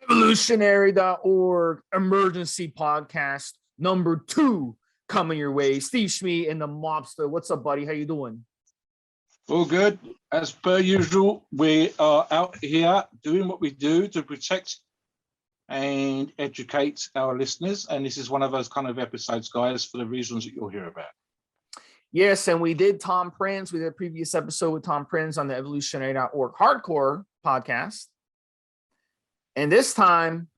Evolutionary.org emergency podcast number 2 coming your way. Stevesmi and Da Mobster. What's up, buddy? How you doing? All good. As per usual, we are out here doing what we do to protect and educate our listeners. And this is one of those kind of episodes, guys, for the reasons that you'll hear about. Yes, and we did Tom Prince. We did a previous episode with Tom Prince on the Evolutionary.org hardcore podcast. And this time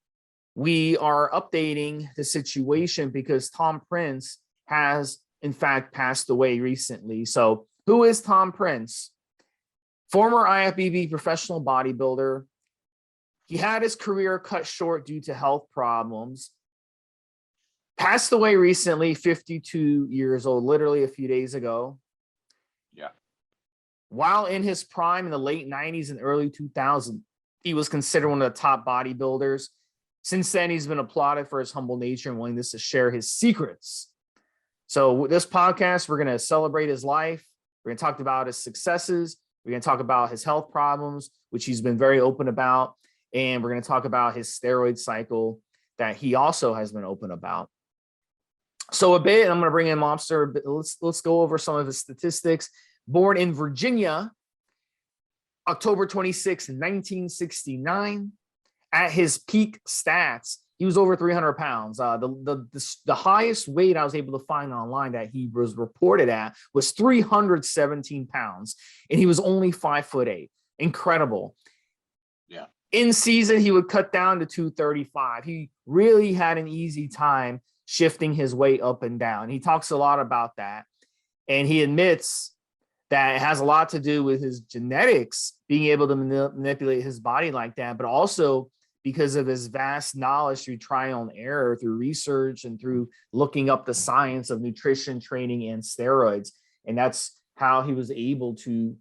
we are updating the situation because Tom Prince has, in fact, passed away recently. So who is Tom Prince? Former IFBB professional bodybuilder. He had his career cut short due to health problems. Passed away recently, 52 years old, literally a few days ago. Yeah. While in his prime in the late 90s and early 2000s, he was considered one of the top bodybuilders. Since then, he's been applauded for his humble nature and willingness to share his secrets. So with this podcast, we're going to celebrate his life. We're going to talk about his successes. We're going to talk about his health problems, which he's been very open about. And we're going to talk about his steroid cycle that he also has been open about. So a bit, I'm going to bring in Mobster. Let's go over some of his statistics. Born in Virginia, October 26, 1969. At his peak stats, he was over 300 pounds. The highest weight I was able to find online that he was reported at was 317 pounds, and he was only 5'8". Incredible. Yeah. In season, he would cut down to 235. He really had an easy time shifting his weight up and down. He talks a lot about that, and he admits that it has a lot to do with his genetics, being able to manipulate his body like that, but also because of his vast knowledge through trial and error, through research, and through looking up the science of nutrition, training, and steroids. And that's how he was able to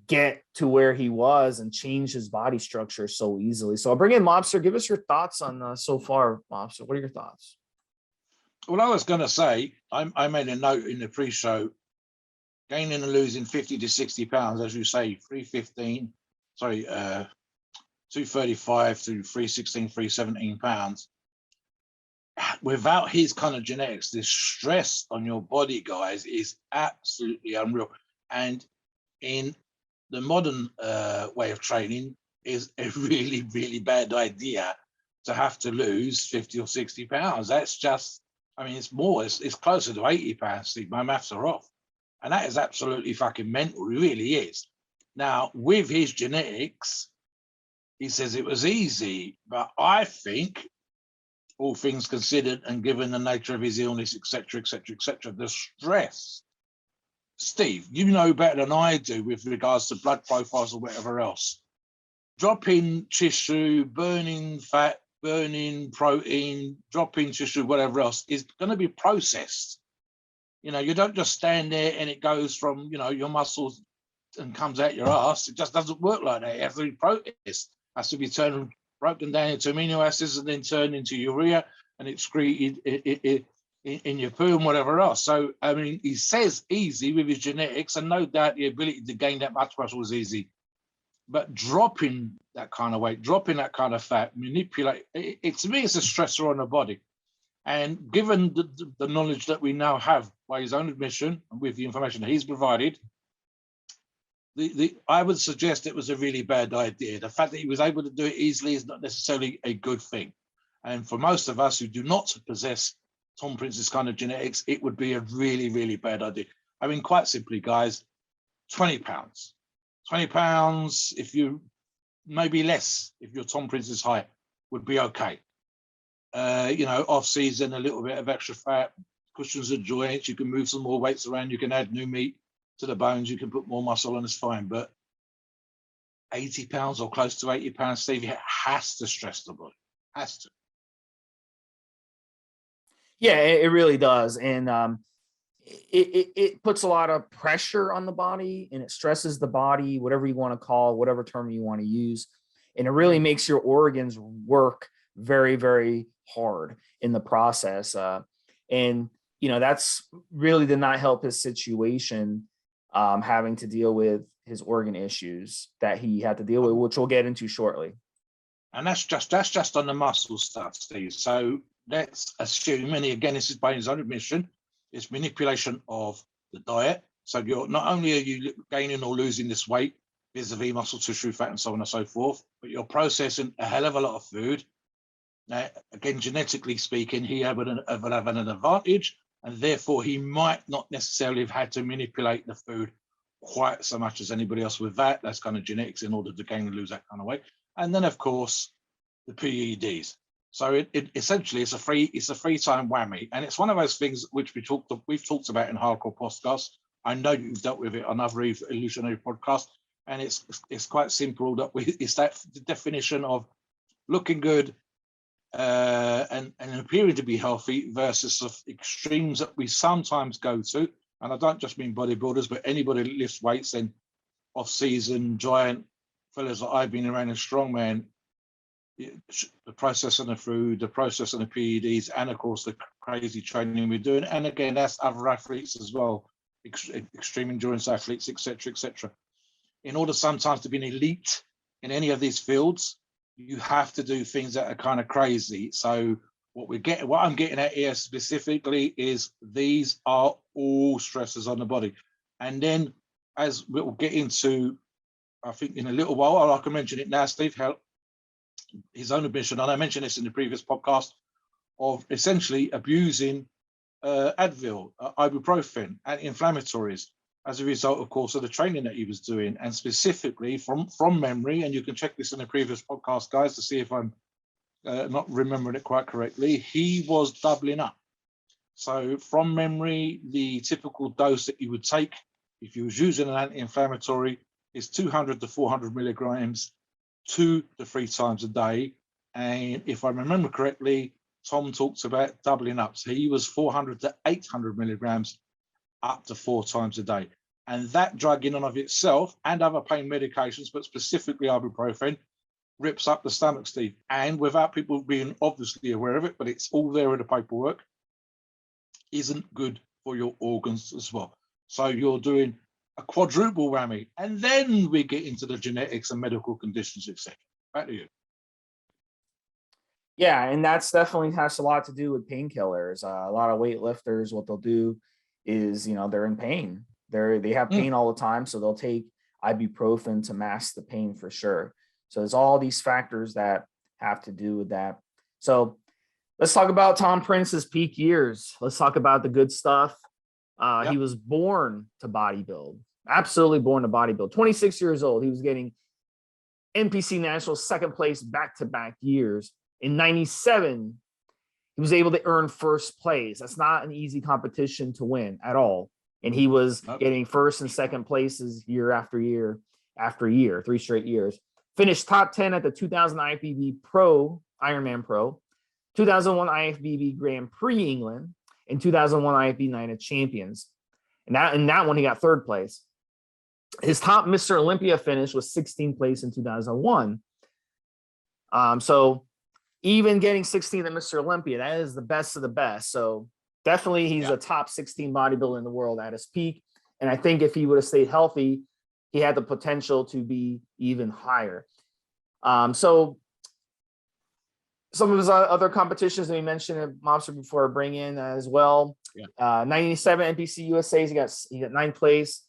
get to where he was and change his body structure so easily. So I'll bring in Mobster. Give us your thoughts on so far, Mobster. What are your thoughts? Well, I was going to say, I made a note in the pre-show, gaining and losing 50 to 60 pounds, as you say, 235 to 316, 317 pounds. Without his kind of genetics, the stress on your body, guys, is absolutely unreal. And in the modern way of training, is a really, really bad idea to have to lose 50 or 60 pounds. That's just, I mean, it's more, it's closer to 80 pounds, Steve. My maths are off. And that is absolutely fucking mental. It really is. Now, with his genetics, he says it was easy, but I think, all things considered, and given the nature of his illness, etc., the stress, Steve, you know better than I do with regards to blood profiles or whatever else. Dropping tissue, burning fat, burning protein, dropping tissue, whatever else, is going to be processed. You know, you don't just stand there and it goes from, you know, your muscles and comes out your ass. It just doesn't work like that. It has to be processed. It has to be broken down into amino acids and then turned into urea and excreted in your poo and whatever else. So, I mean, he says easy with his genetics, and no doubt the ability to gain that much muscle was easy. But dropping that kind of weight, dropping that kind of fat, manipulate, to me, it's a stressor on the body. And given the knowledge that we now have by his own admission and with the information that he's provided, I would suggest it was a really bad idea. The fact that he was able to do it easily is not necessarily a good thing. And for most of us who do not possess Tom Prince's kind of genetics, it would be a really, really bad idea. I mean, quite simply, guys, 20 pounds. 20 pounds, if you, maybe less, if you're Tom Prince's height, would be okay. You know, off season, a little bit of extra fat, cushions the joints, you can move some more weights around, you can add new meat to the bones, you can put more muscle on, it's fine. But 80 pounds or close to 80 pounds, Steve, it has to stress the body, has to. Yeah, it really does. And it puts a lot of pressure on the body, and it stresses the body, whatever you want to call, whatever term you want to use. And it really makes your organs work very, very hard in the process. And, you know, that's really did not help his situation, having to deal with his organ issues that he had to deal with, which we'll get into shortly. And that's just on the muscle stuff, Steve. So let's assume, and again, this is by his own admission, it's manipulation of the diet. So you're not only are you gaining or losing this weight vis-a-vis muscle tissue, fat, and so on and so forth, but you're processing a hell of a lot of food. Now, again, genetically speaking, he will have an advantage, and therefore he might not necessarily have had to manipulate the food quite so much as anybody else with that. That's kind of genetics in order to gain and lose that kind of weight. And then, of course, the PEDs. So it essentially it's a free time whammy, and it's one of those things which we've talked about in hardcore podcasts. I know you've dealt with it on other evolutionary podcasts, and it's quite simple that it's that the definition of looking good and appearing to be healthy versus the extremes that we sometimes go to. And I don't just mean bodybuilders, but anybody that lifts weights and off-season giant fellas that I've been around, and strongman, the process of the food, the process of the PEDs, and of course the crazy training we're doing. And again, that's other athletes as well, extreme endurance athletes, etc. In order sometimes to be an elite in any of these fields, you have to do things that are kind of crazy. So what I'm getting at here specifically is these are all stresses on the body. And then, as we'll get into, I think in a little while, I can mention it now, Steve, how his own admission, and I mentioned this in the previous podcast, of essentially abusing Advil, ibuprofen, anti-inflammatories as a result, of course, of the training that he was doing, and specifically from memory. And you can check this in the previous podcast, guys, to see if I'm not remembering it quite correctly. He was doubling up. So from memory, the typical dose that you would take if you was using an anti-inflammatory is 200 to 400 milligrams 2 to 3 times a day. And if I remember correctly, Tom talks about doubling up. So he was 400 to 800 milligrams up to 4 times a day. And that drug in and of itself, and other pain medications, but specifically ibuprofen, rips up the stomach, Steve. And without people being obviously aware of it, but it's all there in the paperwork, isn't good for your organs as well. So you're doing a quadruple whammy. And then we get into the genetics and medical conditions, etc. Back to you. Yeah, and that's definitely has a lot to do with painkillers. A lot of weightlifters, what they'll do is, they're in pain. They have pain all the time, so they'll take ibuprofen to mask the pain for sure. So there's all these factors that have to do with that. So let's talk about Tom Prince's peak years. Let's talk about the good stuff. He was born to bodybuild, absolutely born to bodybuild. 26 years old, he was getting NPC National second place back-to-back years. In 97, he was able to earn first place. That's not an easy competition to win at all. And he was getting first and second places year after year after year, 3 straight years. Finished top 10 at the 2000 IFBB Pro, Ironman Pro, 2001 IFBB Grand Prix England, and 2001 IFBB Night of Champions. And in that one, he got third place. His top Mr. Olympia finish was 16th place in 2001. So even getting 16th at Mr. Olympia, that is the best of the best. So definitely he's a top 16 bodybuilder in the world at his peak. And I think if he would have stayed healthy, he had the potential to be even higher. So some of his other competitions that we mentioned at Mobster before I bring in as well. 97 NPC USA, he got 9th place.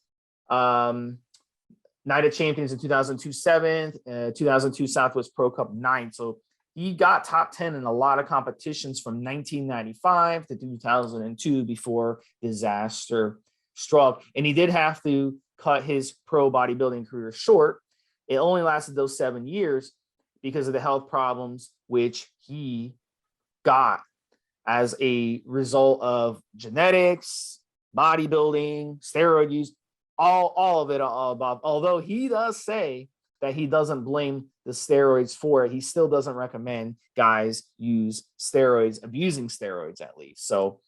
Night of Champions in 2002 7th, 2002 Southwest Pro Cup 9th. So he got top 10 in a lot of competitions from 1995 to 2002 before disaster struck. And he did have to cut his pro bodybuilding career short. It only lasted those 7 years because of the health problems which he got as a result of genetics, bodybuilding, steroid use, all of it above. Although he does say that he doesn't blame the steroids for it, he still doesn't recommend guys use steroids, abusing steroids at least. So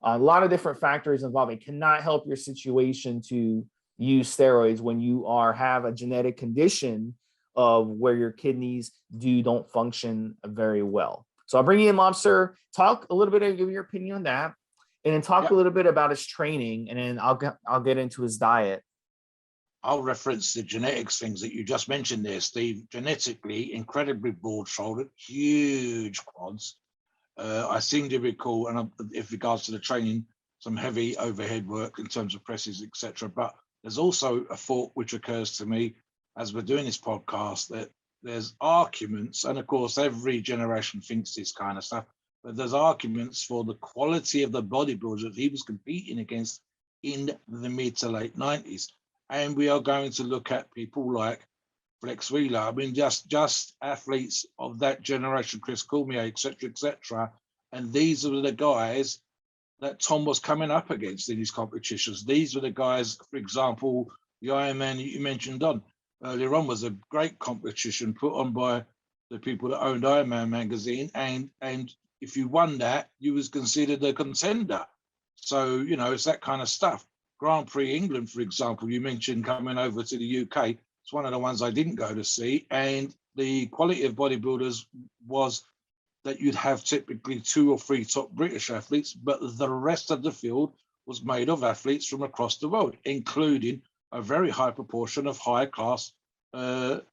a lot of different factors involved. It cannot help your situation to use steroids when you have a genetic condition of where your kidneys don't function very well. So I'll bring you in, Mobster. Talk a little bit, give your opinion on that, and then talk a little bit about his training, and then I'll get into his diet. I'll reference the genetics things that you just mentioned there, Steve. Genetically, incredibly broad-shouldered, huge quads. I seem to recall, and if regards to the training, some heavy overhead work in terms of presses, etc. But there's also a thought which occurs to me as we're doing this podcast, that there's arguments, and of course every generation thinks this kind of stuff, but there's arguments for the quality of the bodybuilders that he was competing against in the mid to late 90s. And we are going to look at people like Flex Wheeler. I mean, just athletes of that generation, Chris Cormier, etc. And these are the guys that Tom was coming up against in his competitions. These were the guys, for example, the Ironman that you mentioned on earlier on was a great competition put on by the people that owned Ironman magazine. And if you won that, you was considered a contender. So, you know, it's that kind of stuff. Grand Prix England, for example, you mentioned coming over to the UK. It's one of the ones I didn't go to see. And the quality of bodybuilders was that you'd have typically 2 or 3 top British athletes, but the rest of the field was made of athletes from across the world, including a very high proportion of high class body.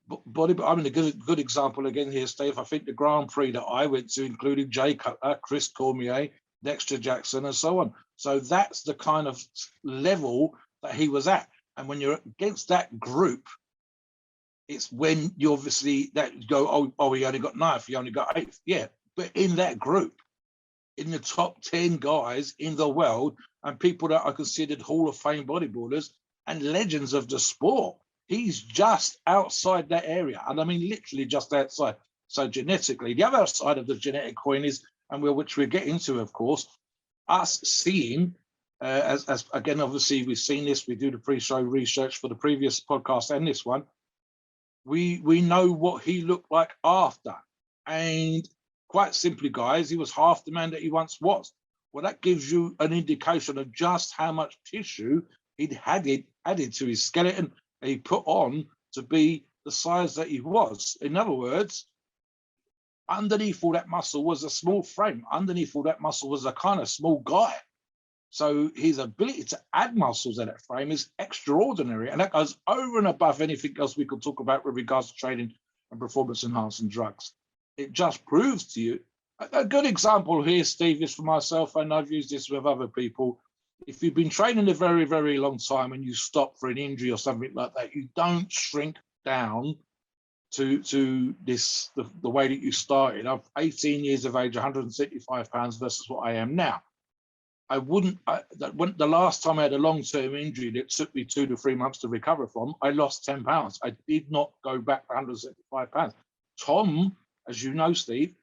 I mean, a good example again here, Steve. I think the Grand Prix that I went to included Jay Cutler, Chris Cormier, Dexter Jackson, and so on. So that's the kind of level that he was at. And when you're against that group, it's when you obviously that go, oh, he only got 9th, he only got 8th. Yeah, but in that group, in the top 10 guys in the world, and people that are considered Hall of Fame bodybuilders and legends of the sport, he's just outside that area. And I mean, literally just outside. So genetically, the other side of the genetic coin is, and which we'll get into, of course, us seeing, as again, obviously we've seen this, we do the pre-show research for the previous podcast and this one, we know what he looked like after. And quite simply, guys, he was half the man that he once was. Well, that gives you an indication of just how much tissue he'd added to his skeleton, and he put on to be the size that he was. In other words, underneath all that muscle was a small frame. Underneath all that muscle was a kind of small guy. So his ability to add muscles in that frame is extraordinary. And that goes over and above anything else we could talk about with regards to training and performance enhancing drugs. It just proves to you. A good example here, Steve, is for myself, and I've used this with other people. If you've been training a very, very long time and you stop for an injury or something like that, you don't shrink down to this the way that you started. I'm 18 years of age, 175 pounds versus what I am now. The last time I had a long-term injury that took me 2 to 3 months to recover from, I lost 10 pounds. I did not go back to 175 pounds. Tom, as you know, Steve,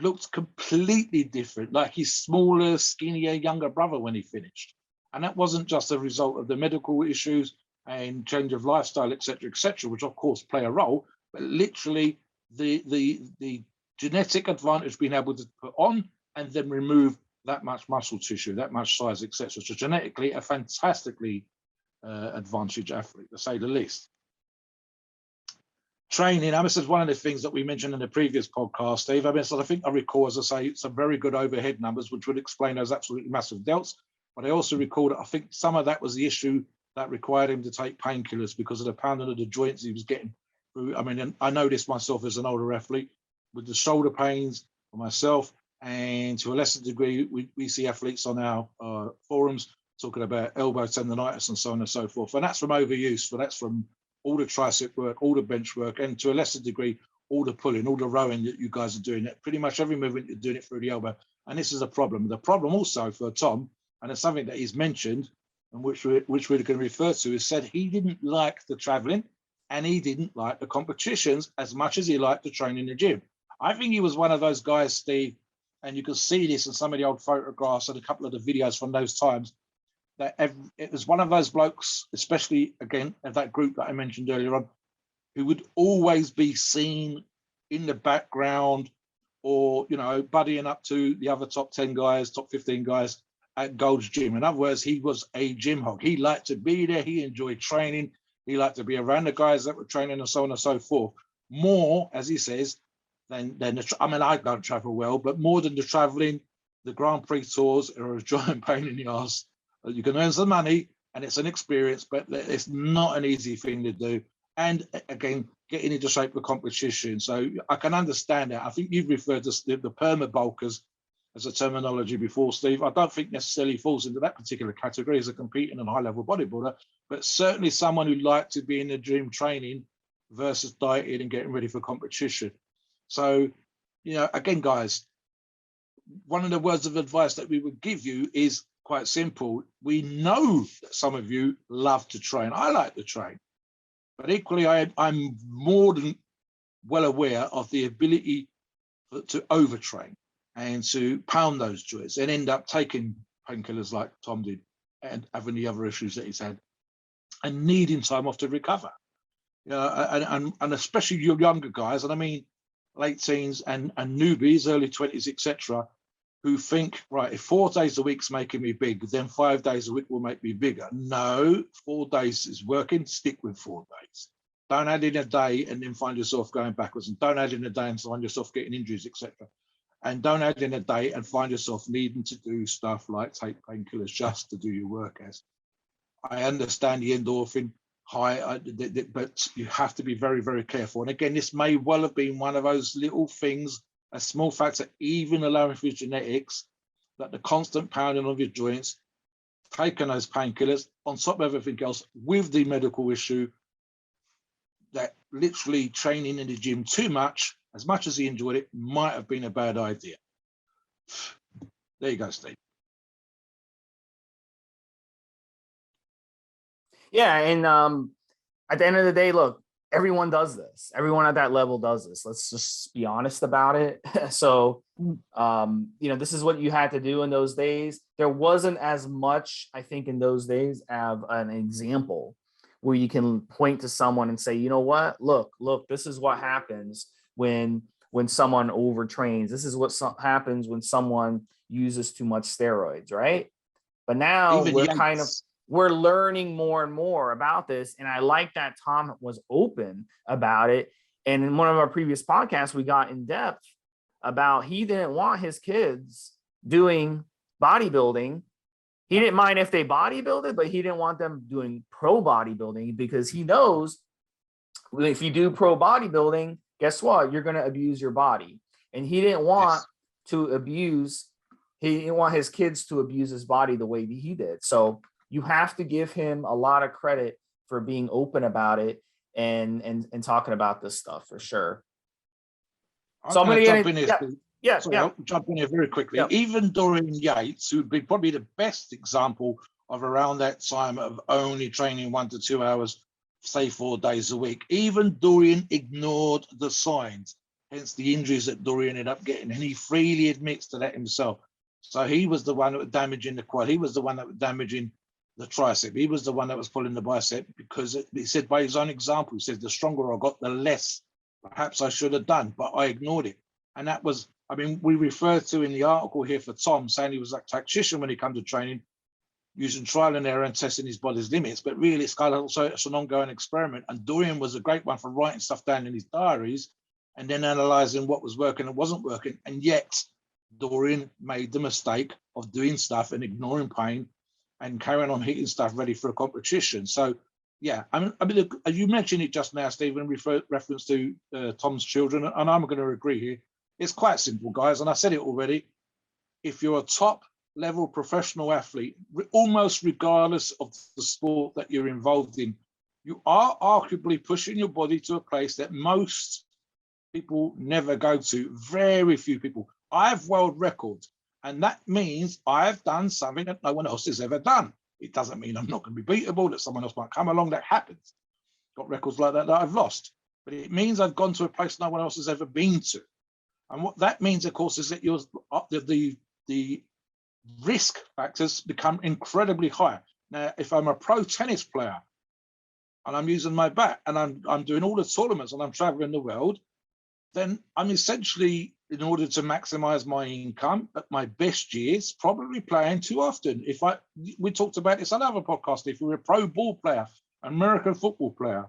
looked completely different, like his smaller, skinnier, younger brother when he finished. And that wasn't just a result of the medical issues and change of lifestyle, etc., which of course play a role, but literally the genetic advantage being able to put on and then remove that much muscle tissue, that much size, etc. So genetically, a fantastically advantaged athlete, to say the least. Training, this is one of the things that we mentioned in the previous podcast, Steve. So I think I recall, as I say, some very good overhead numbers, which would explain those absolutely massive delts. But I also recall that I think some of that was the issue that required him to take painkillers because of the pounding of the joints he was getting through. I mean, I know this myself as an older athlete with the shoulder pains for myself. And to a lesser degree, we see athletes on our forums talking about elbow tendonitis and so on and so forth. And that's from overuse, but that's from all the tricep work, all the bench work, and to a lesser degree, all the pulling, all the rowing that you guys are doing. Pretty much every movement you're doing it through the elbow. And this is a problem. The problem also for Tom, and it's something that he's mentioned, and which we're going to refer to, is said he didn't like the traveling and he didn't like the competitions as much as he liked to train in the gym. I think he was one of those guys, Steve, and you can see this in some of the old photographs and a couple of the videos from those times, that it was one of those blokes, especially, again, of that group that I mentioned earlier on, who would always be seen in the background or, you know, buddying up to the other top 10 guys, top 15 guys at Gold's Gym. In other words, he was a gym hog. He liked to be there. He enjoyed training. He liked to be around the guys that were training and so on and so forth. More, as he says, than I don't travel well, but more than the traveling, the Grand Prix tours are a giant pain in the ass. You can earn some money, and it's an experience, but it's not an easy thing to do. And again, getting into shape for competition. So I can understand that. I think you've referred to the perma bulkers as a terminology before, Steve. I don't think necessarily falls into that particular category as a competing and high level bodybuilder, but certainly someone who liked to be in the gym training versus dieting and getting ready for competition. So, you know, again, guys, one of the words of advice that we would give you is quite simple. We know that some of you love to train. I like to train, but equally, I'm more than well aware of the ability to overtrain and to pound those joints and end up taking painkillers like Tom did and having the other issues that he's had and needing time off to recover. And especially your younger guys, and I mean late teens and newbies, early 20s, etc., who think, right, if 4 days a week's making me big, then 5 days a week will make me bigger. No, 4 days is working, stick with 4 days. Don't add in a day and then find yourself going backwards, and don't add in a day and find yourself getting injuries, etc. And don't add in a day and find yourself needing to do stuff like take painkillers just to do your work. As I understand the endorphin high, but you have to be very, very careful. And again, this may well have been one of those little things, a small factor, even allowing for genetics, that the constant pounding of your joints, taking those painkillers on top of everything else with the medical issue, that literally training in the gym too much, as much as he enjoyed it, might have been a bad idea. There you go, Steve. Yeah, and at the end of the day, look, everyone does this. Everyone at that level does this. Let's just be honest about it. So, you know, this is what you had to do in those days. There wasn't as much, I think, in those days of an example where you can point to someone and say, you know what, look, this is what happens when someone overtrains. This is what happens when someone uses too much steroids, right? But now Even we're learning more and more about this. And I like that Tom was open about it. And in one of our previous podcasts, we got in depth about he didn't want his kids doing bodybuilding. He didn't mind if they bodybuilded, but he didn't want them doing pro bodybuilding because he knows if you do pro bodybuilding, guess what? You're going to abuse your body. And he didn't want he didn't want his kids to abuse his body the way he did. So you have to give him a lot of credit for being open about it and talking about this stuff for sure. So I'm going to jump in here. I'll jump in here very quickly. Yeah. Even Dorian Yates, who'd be probably the best example of around that time of only training 1 to 2 hours, say 4 days a week, even Dorian ignored the signs, hence the injuries that Dorian ended up getting. And he freely admits to that himself. So he was the one that was damaging the quad. He was the one that was damaging the tricep. He was the one that was pulling the bicep because he said by his own example, he said, the stronger I got, the less perhaps I should have done, but I ignored it. And that was, I mean, we refer to in the article here for Tom saying he was a tactician when he comes to training, using trial and error and testing his body's limits, but really it's kind of also it's an ongoing experiment. And Dorian was a great one for writing stuff down in his diaries and then analyzing what was working and wasn't working. And yet Dorian made the mistake of doing stuff and ignoring pain and carrying on hitting stuff ready for a competition. So yeah, I mean, look, you mentioned it just now, Stephen, reference to Tom's children, and I'm going to agree here. It's quite simple, guys, and I said it already. If you're a top level professional athlete, almost regardless of the sport that you're involved in, you are arguably pushing your body to a place that most people never go to. Very few people. I have world records, and that means I have done something that no one else has ever done. It doesn't mean I'm not going to be beatable, that someone else might come along. That happens. Got records like that I've lost. But it means I've gone to a place no one else has ever been to. And what that means, of course, is that the risk factors become incredibly high. Now, if I'm a pro tennis player and I'm using my bat and I'm doing all the tournaments and I'm traveling the world, then I'm essentially, in order to maximize my income at my best years, probably playing too often. We talked about this on other podcast, if you're a pro ball player, American football player,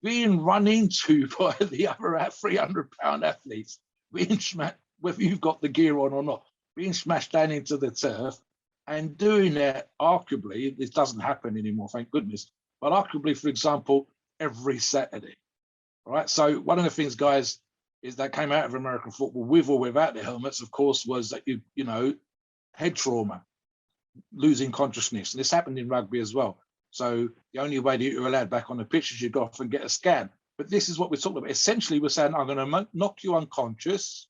being run into by the other 300-pound athletes, being smashed, whether you've got the gear on or not, being smashed down into the turf, And doing that, arguably, this doesn't happen anymore, thank goodness, but arguably, for example, every Saturday, right? So one of the things, guys, is that came out of American football, with or without the helmets, of course, was that you know, head trauma, losing consciousness. And this happened in rugby as well. So the only way that you're allowed back on the pitch is you go off and get a scan. But this is what we're talking about. Essentially, we're saying, I'm going to knock you unconscious.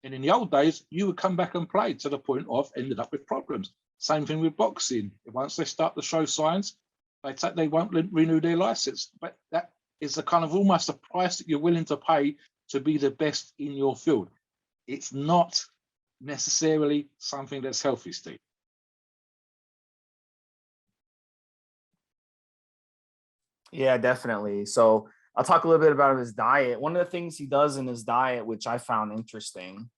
And in the old days, you would come back and play, to the point of ended up with problems. Same thing with boxing. Once they start to show signs, they won't renew their license. But that is a kind of almost a price that you're willing to pay to be the best in your field. It's not necessarily something that's healthy, Steve. Yeah, definitely. So I'll talk a little bit about his diet. One of the things he does in his diet, which I found interesting,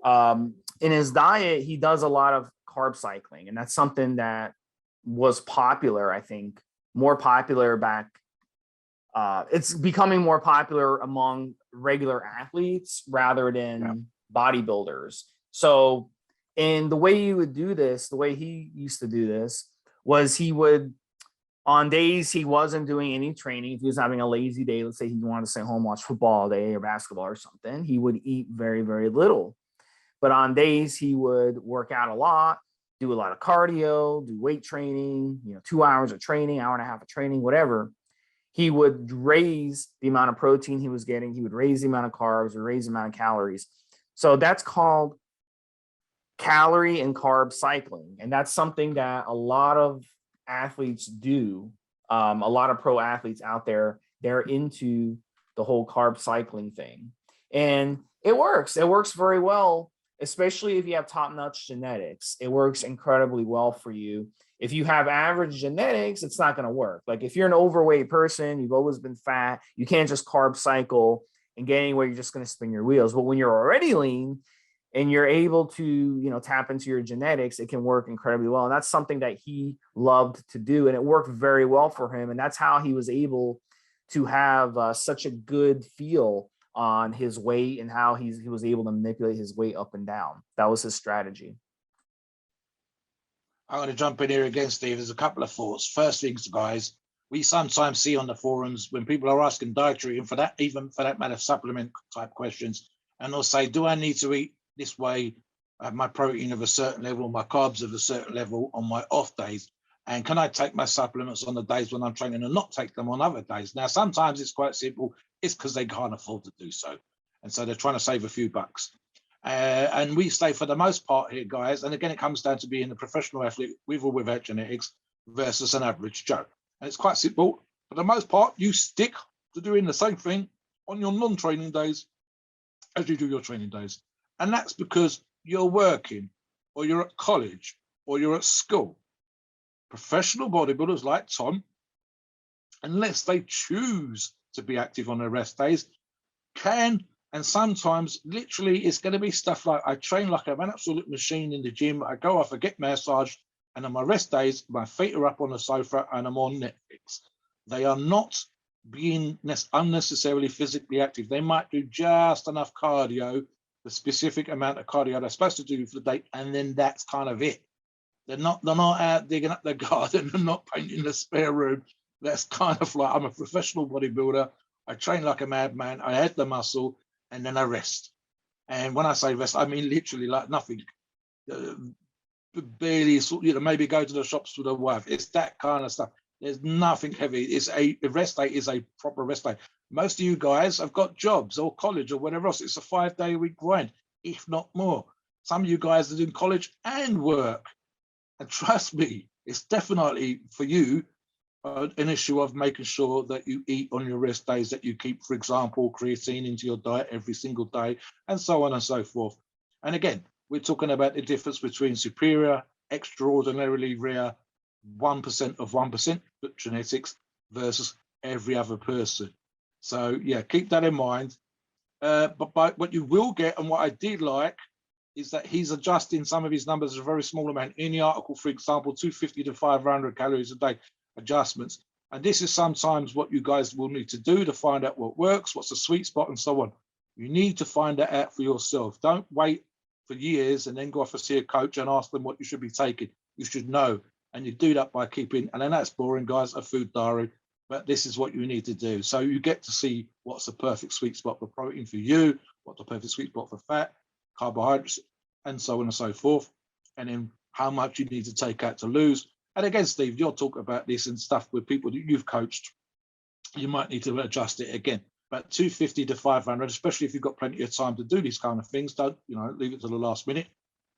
in his diet, he does a lot of carb cycling, and that's something that was popular, I think, more popular back. It's becoming more popular among regular athletes rather than bodybuilders. So, and the way you would do this, the way he used to do this, was he would, on days he wasn't doing any training, if he was having a lazy day, let's say he wanted to stay home, watch football all day or basketball or something, he would eat very, very little. But on days he would work out a lot, do a lot of cardio, do weight training, 2 hours of training, hour and a half of training, whatever. He would raise the amount of protein he was getting. He would raise the amount of carbs or raise the amount of calories. So that's called calorie and carb cycling. And that's something that a lot of athletes do. A lot of pro athletes out there, they're into the whole carb cycling thing. And it works. It works very well, especially if you have top-notch genetics. It works incredibly well for you. If you have average genetics, it's not going to work. Like if you're an overweight person, you've always been fat, you can't just carb cycle and get anywhere. You're just going to spin your wheels. But when you're already lean and you're able to, tap into your genetics, it can work incredibly well. And that's something that he loved to do. And it worked very well for him. And that's how he was able to have such a good feel on his weight and how he was able to manipulate his weight up and down. That was his strategy. I'm going to jump in here again, Steve. There's a couple of thoughts. First things, guys, we sometimes see on the forums when people are asking dietary and even for that matter, supplement type questions, and they'll say, do I need to eat this way, have my protein of a certain level, my carbs of a certain level on my off days? And can I take my supplements on the days when I'm training and not take them on other days? Now, sometimes it's quite simple. It's because they can't afford to do so. And so they're trying to save a few bucks. And we say for the most part here, guys, and again, it comes down to being a professional athlete with or without genetics versus an average Joe. And it's quite simple. For the most part, you stick to doing the same thing on your non-training days as you do your training days. And that's because you're working or you're at college or you're at school. Professional bodybuilders like Tom, unless they choose to be active on their rest days, can, and sometimes literally it's going to be stuff like I train like I'm an absolute machine in the gym. I go off, I get massaged, and on my rest days, my feet are up on the sofa and I'm on Netflix. They are not being unnecessarily physically active. They might do just enough cardio, the specific amount of cardio they're supposed to do for the day, and then that's kind of it. They're not out digging up the garden and not painting the spare room. That's kind of like, I'm a professional bodybuilder. I train like a madman. I add the muscle and then I rest. And when I say rest, I mean literally like nothing. Barely, maybe go to the shops with a wife. It's that kind of stuff. There's nothing heavy. It's a rest day is a proper rest day. Most of you guys have got jobs or college or whatever else. It's a 5-day-a-week grind, if not more. Some of you guys are in college and work. And trust me, it's definitely for you an issue of making sure that you eat on your rest days, that you keep, for example, creatine into your diet every single day, and so on and so forth. And again, we're talking about the difference between superior, extraordinarily rare, 1% of 1% genetics versus every other person. So yeah, keep that in mind. But what you will get, and what I did like, is that he's adjusting some of his numbers a very small amount. In the article, for example, 250 to 500 calories a day adjustments. And this is sometimes what you guys will need to do to find out what works, what's the sweet spot, and so on. You need to find that out for yourself. Don't wait for years and then go off and see a coach and ask them what you should be taking. You should know. And you do that by keeping, and then that's boring, guys, a food diary, but this is what you need to do. So you get to see what's the perfect sweet spot for protein for you, what's the perfect sweet spot for fat, carbohydrates, and so on and so forth. And then how much you need to take out to lose. And again, Steve, you'll talk about this and stuff with people that you've coached. You might need to adjust it again. But 250 to 500, especially if you've got plenty of time to do these kind of things, don't, leave it to the last minute.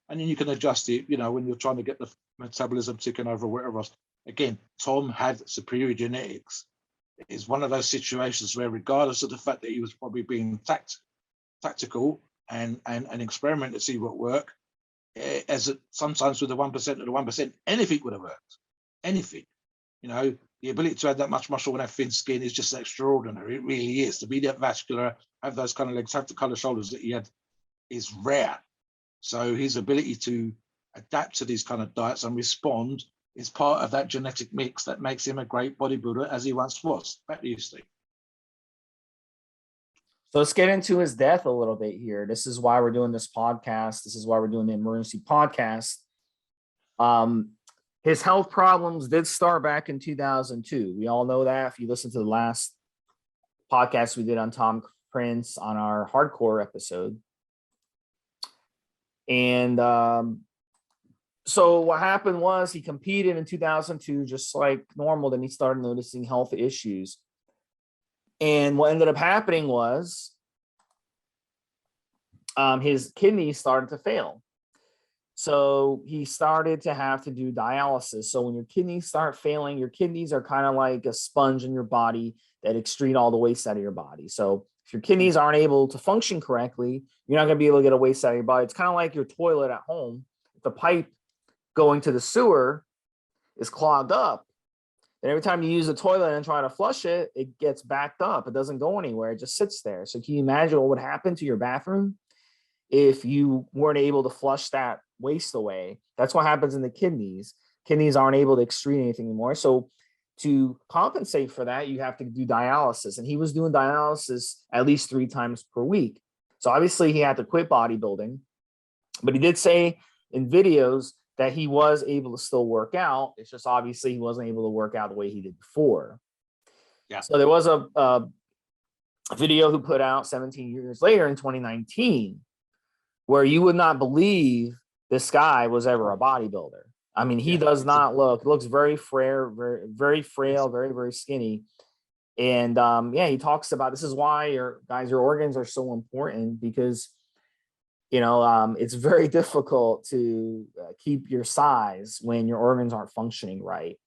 And then you can adjust it, when you're trying to get the metabolism ticking over or whatever else. Again, Tom had superior genetics. It's one of those situations where, regardless of the fact that he was probably being tactical and experiment to see what worked, sometimes with the 1% of the 1%, anything would have worked. Anything. The ability to have that much muscle and have thin skin is just extraordinary. It really is. To be that vascular, have those kind of legs, have the kind of shoulders that he had is rare. So his ability to adapt to these kind of diets and respond is part of that genetic mix that makes him a great bodybuilder, as he once was. Back to you, Steve. So let's get into his death a little bit here. This is why we're doing this podcast. This is why we're doing the emergency podcast. His health problems did start back in 2002. We all know that. If you listen to the last podcast we did on Tom Prince on our hardcore episode. And so what happened was he competed in 2002, just like normal. Then he started noticing health issues. And what ended up happening was his kidneys started to fail. So he started to have to do dialysis. So when your kidneys start failing, your kidneys are kind of like a sponge in your body that excrete all the waste out of your body. So if your kidneys aren't able to function correctly, you're not going to be able to get a waste out of your body. It's kind of like your toilet at home. If the pipe going to the sewer is clogged up, and every time you use the toilet and try to flush it, it gets backed up. It doesn't go anywhere. It just sits there. So can you imagine what would happen to your bathroom if you weren't able to flush that waste away? That's what happens in the kidneys. Kidneys aren't able to excrete anything anymore. So to compensate for that, you have to do dialysis. And he was doing dialysis at least 3 times per week. So obviously he had to quit bodybuilding, but he did say in videos that he was able to still work out. It's just obviously he wasn't able to work out the way he did before. Yeah. So there was a video he put out 17 years later in 2019, where you would not believe this guy was ever a bodybuilder. I mean, he does not looks very frail, very frail, very, very skinny. And he talks about, this is why your organs are so important, because it's very difficult to keep your size when your organs aren't functioning right.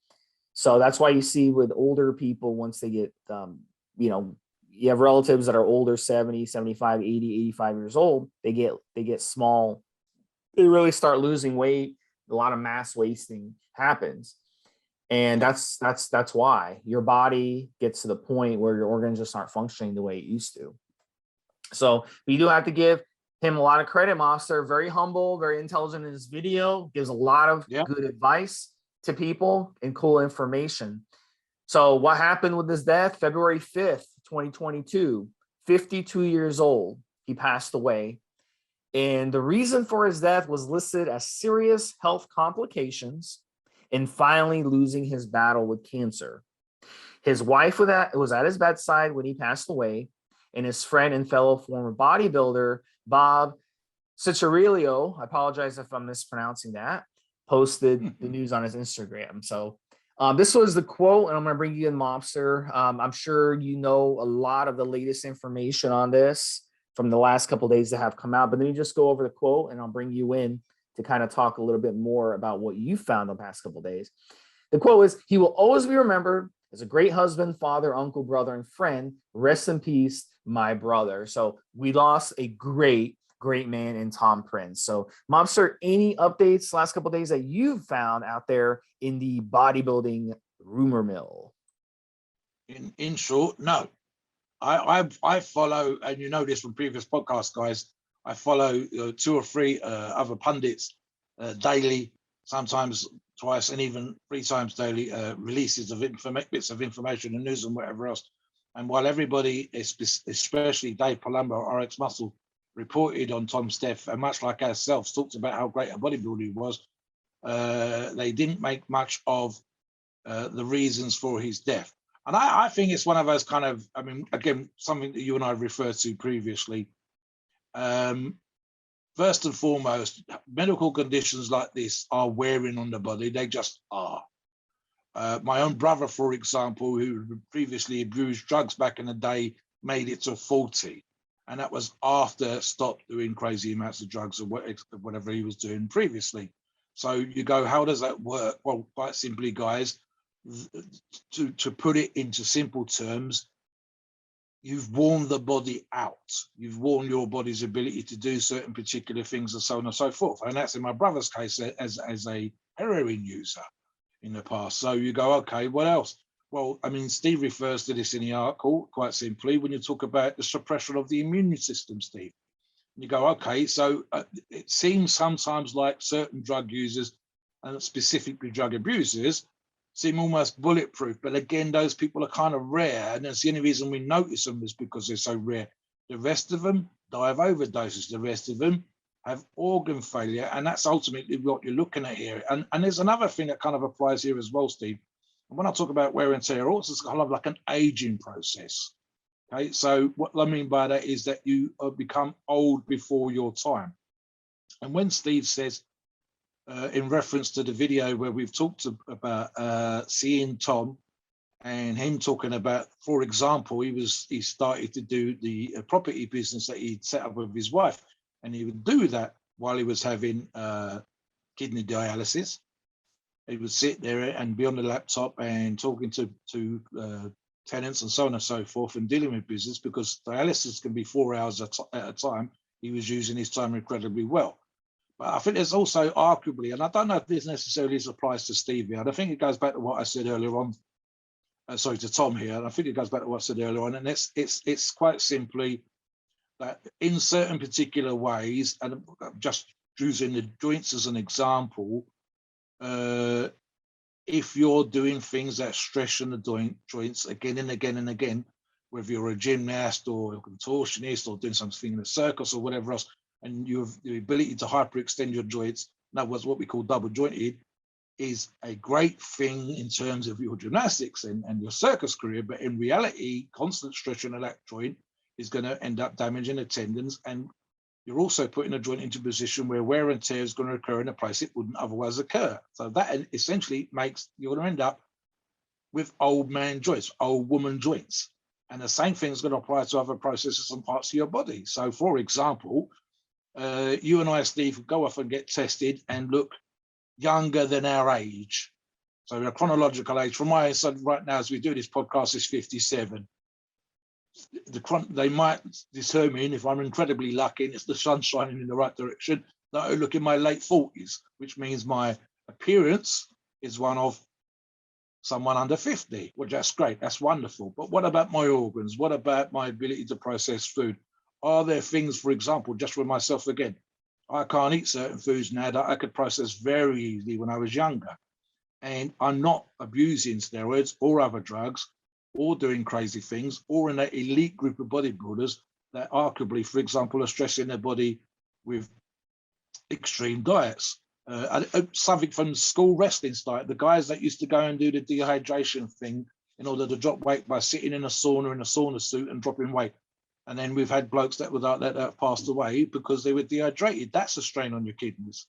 So that's why you see with older people, once they get, you have relatives that are older, 70, 75, 80, 85 years old, they get small. They really start losing weight. A lot of mass wasting happens. And that's why your body gets to the point where your organs just aren't functioning the way it used to. So we do have to give him a lot of credit. Mobster, very humble, very intelligent in his video, gives a lot of good advice to people and cool information. So what happened with his death? February 5th, 2022, 52 years old, he passed away. And the reason for his death was listed as serious health complications and finally losing his battle with cancer. His wife was at his bedside when he passed away, and his friend and fellow former bodybuilder, Bob Cicherillo, I apologize if I'm mispronouncing that, posted the news on his Instagram. So this was the quote, and I'm going to bring you in, Mobster. I'm sure you know a lot of the latest information on this from the last couple of days that have come out, but let me just go over the quote, and I'll bring you in to kind of talk a little bit more about what you found the past couple of days. The quote is, "He will always be remembered as a great husband, father, uncle, brother, and friend. Rest in peace, my brother." So we lost a great man in Tom Prince. So Mobster, any updates last couple of days that you've found out there in the bodybuilding rumor mill? In short, no. I follow, and you know this from previous podcasts, guys, I follow 2 or 3 other pundits daily, sometimes twice and even 3 times daily, releases of bits of information and news and whatever else. And while everybody, especially Dave Palumbo, RX Muscle, reported on Tom Steff, and much like ourselves, talked about how great a bodybuilder he was. They didn't make much of the reasons for his death. And I think it's one of those kind of, I mean, again, something that you and I referred to previously. First and foremost, medical conditions like this are wearing on the body. They just are. My own brother, for example, who previously abused drugs back in the day, made it to 40. And that was after stopped doing crazy amounts of drugs or whatever he was doing previously. So you go, how does that work? Well, quite simply, guys, to put it into simple terms, you've worn the body out. You've worn your body's ability to do certain particular things and so on and so forth. And that's in my brother's case as a heroin user in the past. So you go, okay, what else? Well, I mean, Steve refers to this in the article quite simply when you talk about the suppression of the immune system, Steve. You go, okay, so it seems sometimes like certain drug users, and specifically drug abusers, seem almost bulletproof. But again, those people are kind of rare, and that's the only reason we notice them is because they're so rare. The rest of them die of overdoses. The rest of them have organ failure, and that's ultimately what you're looking at here. And there's another thing that kind of applies here as well, Steve. And when I talk about wear and tear, also it's kind of like an aging process. Okay, so what I mean by that is that you become old before your time. And when Steve says, in reference to the video where we've talked about seeing Tom and him talking about, for example, he started to do the property business that he'd set up with his wife, and he would do that while he was having kidney dialysis. He would sit there and be on the laptop and talking to tenants and so on and so forth and dealing with business, because dialysis can be 4 hours at a time. He was using his time incredibly well. But I think there's also arguably, and I don't know if this necessarily applies to Steve here, and I think it goes back to what I said earlier on, sorry, to Tom here, and I think it goes back to what I said earlier on, and it's quite simply that in certain particular ways, and just using the joints as an example, if you're doing things that stress the joints again and again and again, whether you're a gymnast or a contortionist or doing something in a circus or whatever else, and you have the ability to hyperextend your joints, in other words, what we call double jointed, is a great thing in terms of your gymnastics and your circus career. But in reality, constant stretching of that joint is going to end up damaging the tendons, and you're also putting a joint into a position where wear and tear is going to occur in a place it wouldn't otherwise occur. So that essentially makes you're going to end up with old man joints, old woman joints. And the same thing is going to apply to other processes and parts of your body. So, for example, you and I, Steve, go off and get tested and look younger than our age. So the chronological age, from my son right now as we do this podcast, is 57. They might determine, if I'm incredibly lucky and it's the sun shining in the right direction, that I look in my late 40s, which means my appearance is one of someone under 50. Well, that's great. That's wonderful. But what about my organs? What about my ability to process food? Are there things, for example, just with myself again, I can't eat certain foods now that I could process very easily when I was younger. And I'm not abusing steroids or other drugs or doing crazy things, or in that elite group of bodybuilders that arguably, for example, are stressing their body with extreme diets. Something from school wrestling diet, the guys that used to go and do the dehydration thing in order to drop weight by sitting in a sauna suit and dropping weight. And then we've had blokes that have passed away because they were dehydrated. That's a strain on your kidneys.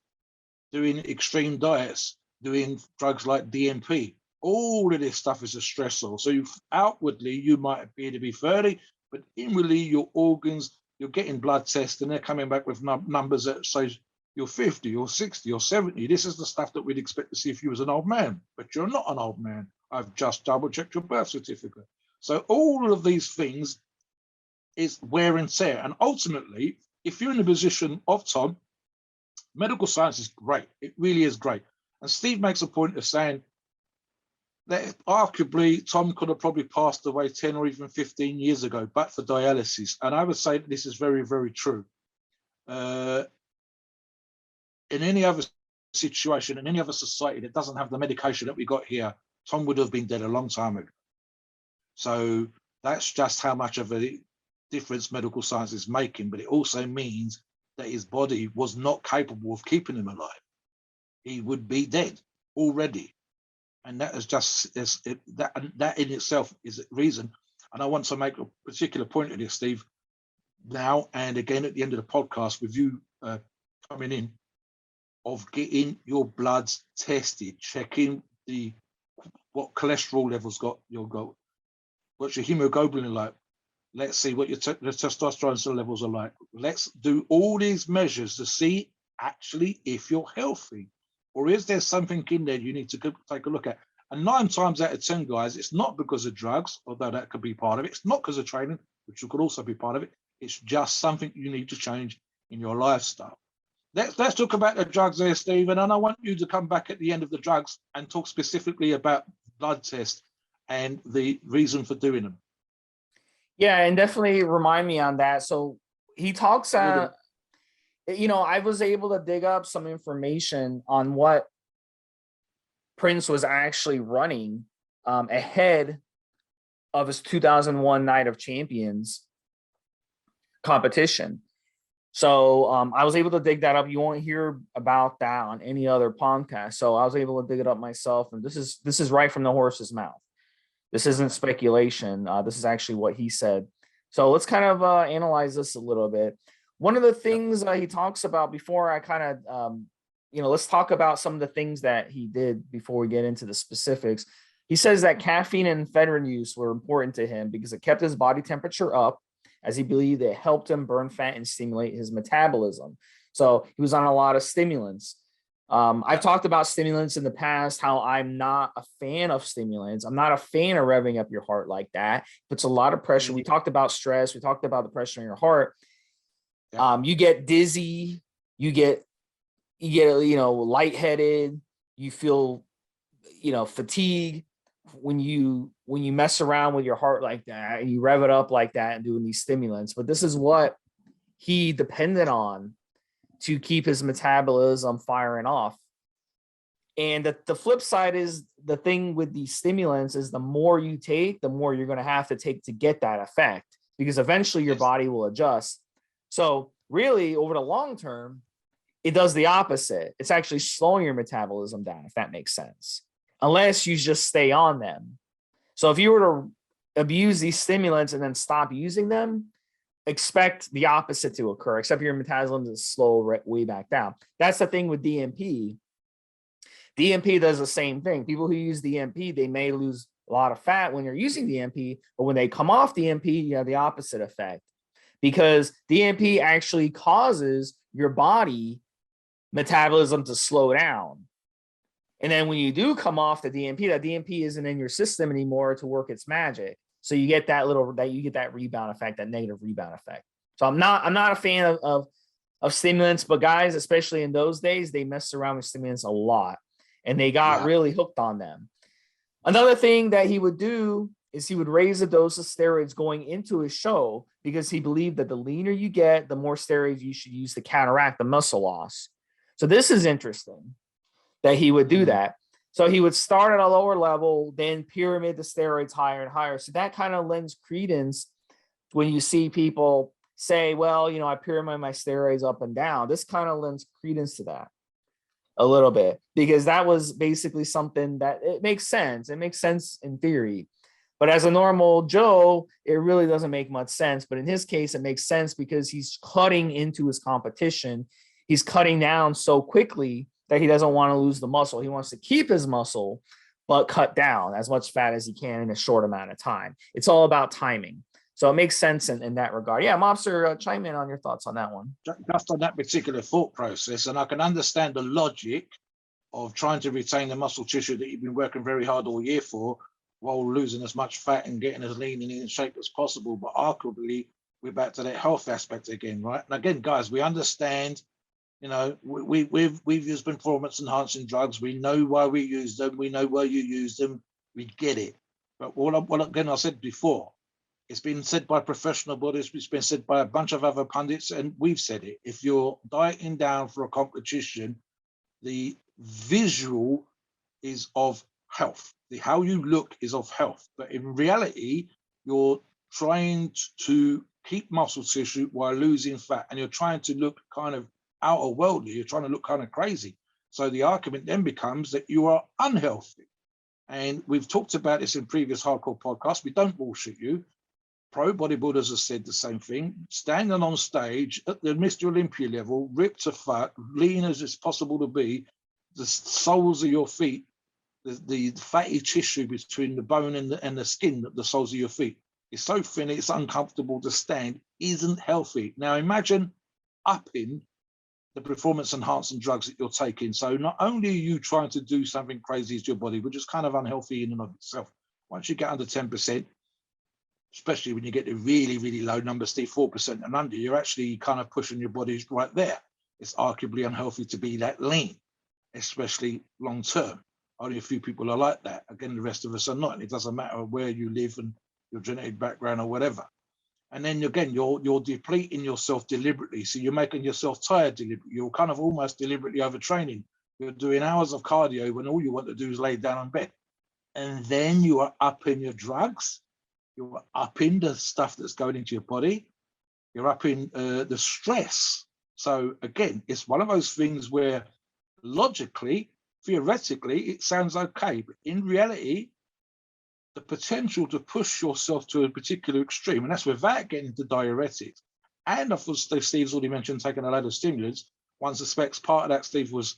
Doing extreme diets, doing drugs like DMP, all of this stuff is a stressor. So outwardly, you might appear to be 30, but inwardly, your organs, you're getting blood tests and they're coming back with numbers that say you're 50 or 60 or 70. This is the stuff that we'd expect to see if you was an old man, but you're not an old man. I've just double checked your birth certificate. So all of these things is wear and tear. And ultimately, if you're in the position of Tom, medical science is great. It really is great. And Steve makes a point of saying that arguably Tom could have probably passed away 10 or even 15 years ago, but for dialysis. And I would say that this is very, very true. In any other situation, in any other society that doesn't have the medication that we got here, Tom would have been dead a long time ago. So that's just how much of a difference medical science is making, but it also means that his body was not capable of keeping him alive. He would be dead already. And that is just that in itself is a reason. And I want to make a particular point of this, Steve, now and again at the end of the podcast with you coming in, of getting your bloods tested, checking what cholesterol levels what's your hemoglobin like. Let's see what your testosterone levels are like. Let's do all these measures to see actually if you're healthy, or is there something in there you need to take a look at. And 9 times out of 10, guys, it's not because of drugs, although that could be part of it. It's not because of training, which could also be part of it. It's just something you need to change in your lifestyle. Let's talk about the drugs there, Stephen, and I want you to come back at the end of the drugs and talk specifically about blood tests and the reason for doing them. Yeah, and definitely remind me on that. So he talks, you know, I was able to dig up some information on what Prince was actually running ahead of his 2001 Night of Champions competition. So I was able to dig that up. You won't hear about that on any other podcast. So I was able to dig it up myself, and this is right from the horse's mouth. This isn't speculation. This is actually what he said. So let's kind of analyze this a little bit. One of the things he talks about before I kind of, you know, let's talk about some of the things that he did before we get into the specifics. He says that caffeine and ephedrine use were important to him because it kept his body temperature up, as he believed it helped him burn fat and stimulate his metabolism. So he was on a lot of stimulants. I've talked about stimulants in the past, how I'm not a fan of stimulants. I'm not a fan of revving up your heart like that. It puts a lot of pressure. We talked about stress. We talked about the pressure on your heart. You get dizzy, you get, you know, lightheaded, you feel, you know, fatigue when you mess around with your heart like that and you rev it up like that and doing these stimulants. But this is what he depended on to keep his metabolism firing off. And the flip side is, the thing with these stimulants is the more you take, the more you're going to have to take to get that effect, because eventually your body will adjust. So really, over the long term, it does the opposite. It's actually slowing your metabolism down, if that makes sense, unless you just stay on them. So if you were to abuse these stimulants and then stop using them, expect the opposite to occur, except your metabolism is slow way back down. That's the thing with DMP. DMP does the same thing. People who use DMP, they may lose a lot of fat when you're using DMP, but when they come off DMP, you have the opposite effect, because DMP actually causes your body metabolism to slow down. And then when you do come off the DMP, that DMP isn't in your system anymore to work its magic. So you get that rebound effect, that negative rebound effect. So I'm not a fan of stimulants, but guys, especially in those days, they messed around with stimulants a lot and they got really hooked on them. Another thing that he would do is he would raise the dose of steroids going into his show, because he believed that the leaner you get, the more steroids you should use to counteract the muscle loss. So this is interesting that he would do that. So he would start at a lower level, then pyramid the steroids higher and higher. So that kind of lends credence when you see people say, well, you know, I pyramid my steroids up and down. This kind of lends credence to that a little bit, because that was basically something that it makes sense. It makes sense in theory. But as a normal Joe, it really doesn't make much sense. But in his case, it makes sense because he's cutting into his competition. He's cutting down so quickly that he doesn't want to lose the muscle. He wants to keep his muscle, but cut down as much fat as he can in a short amount of time. It's all about timing. So it makes sense in that regard. Yeah, Mobster, chime in on your thoughts on that one. Just on that particular thought process, and I can understand the logic of trying to retain the muscle tissue that you've been working very hard all year for, while losing as much fat and getting as lean and in shape as possible. But arguably, we're back to that health aspect again, right? And again, guys, we understand. You know, we've used performance enhancing drugs. We know why we use them. We know why you use them. We get it. But again, I said before, it's been said by professional bodies. It's been said by a bunch of other pundits, and we've said it. If you're dieting down for a competition, the visual is of health. How you look is of health. But in reality, you're trying to keep muscle tissue while losing fat, and you're trying to look kind of outer worldly, you're trying to look kind of crazy. So the argument then becomes that you are unhealthy. And we've talked about this in previous hardcore podcasts. We don't bullshit you. Pro bodybuilders have said the same thing. Standing on stage at the Mr. Olympia level, ripped to fuck, lean as it's possible to be, the soles of your feet, the fatty tissue between the bone and the skin, the soles of your feet, is so thin it's uncomfortable to stand, isn't healthy. Now imagine upping the performance enhancing drugs that you're taking. So not only are you trying to do something crazy to your body, which is kind of unhealthy in and of itself. Once you get under 10%, especially when you get to really, really low numbers, Steve, 4% and under, you're actually kind of pushing your body right there. It's arguably unhealthy to be that lean, especially long term. Only a few people are like that. Again, the rest of us are not. And it doesn't matter where you live and your genetic background or whatever. And then again, you're depleting yourself deliberately. So you're making yourself tired deliberately. You're kind of almost deliberately overtraining. You're doing hours of cardio when all you want to do is lay down on bed. And then you are upping your drugs. You're upping the stuff that's going into your body. You're upping the stress. So again, it's one of those things where logically, theoretically, it sounds okay. But in reality, the potential to push yourself to a particular extreme, and that's without getting into diuretics. And of course, Steve's already mentioned taking a load of stimulants. One suspects part of that, Steve, was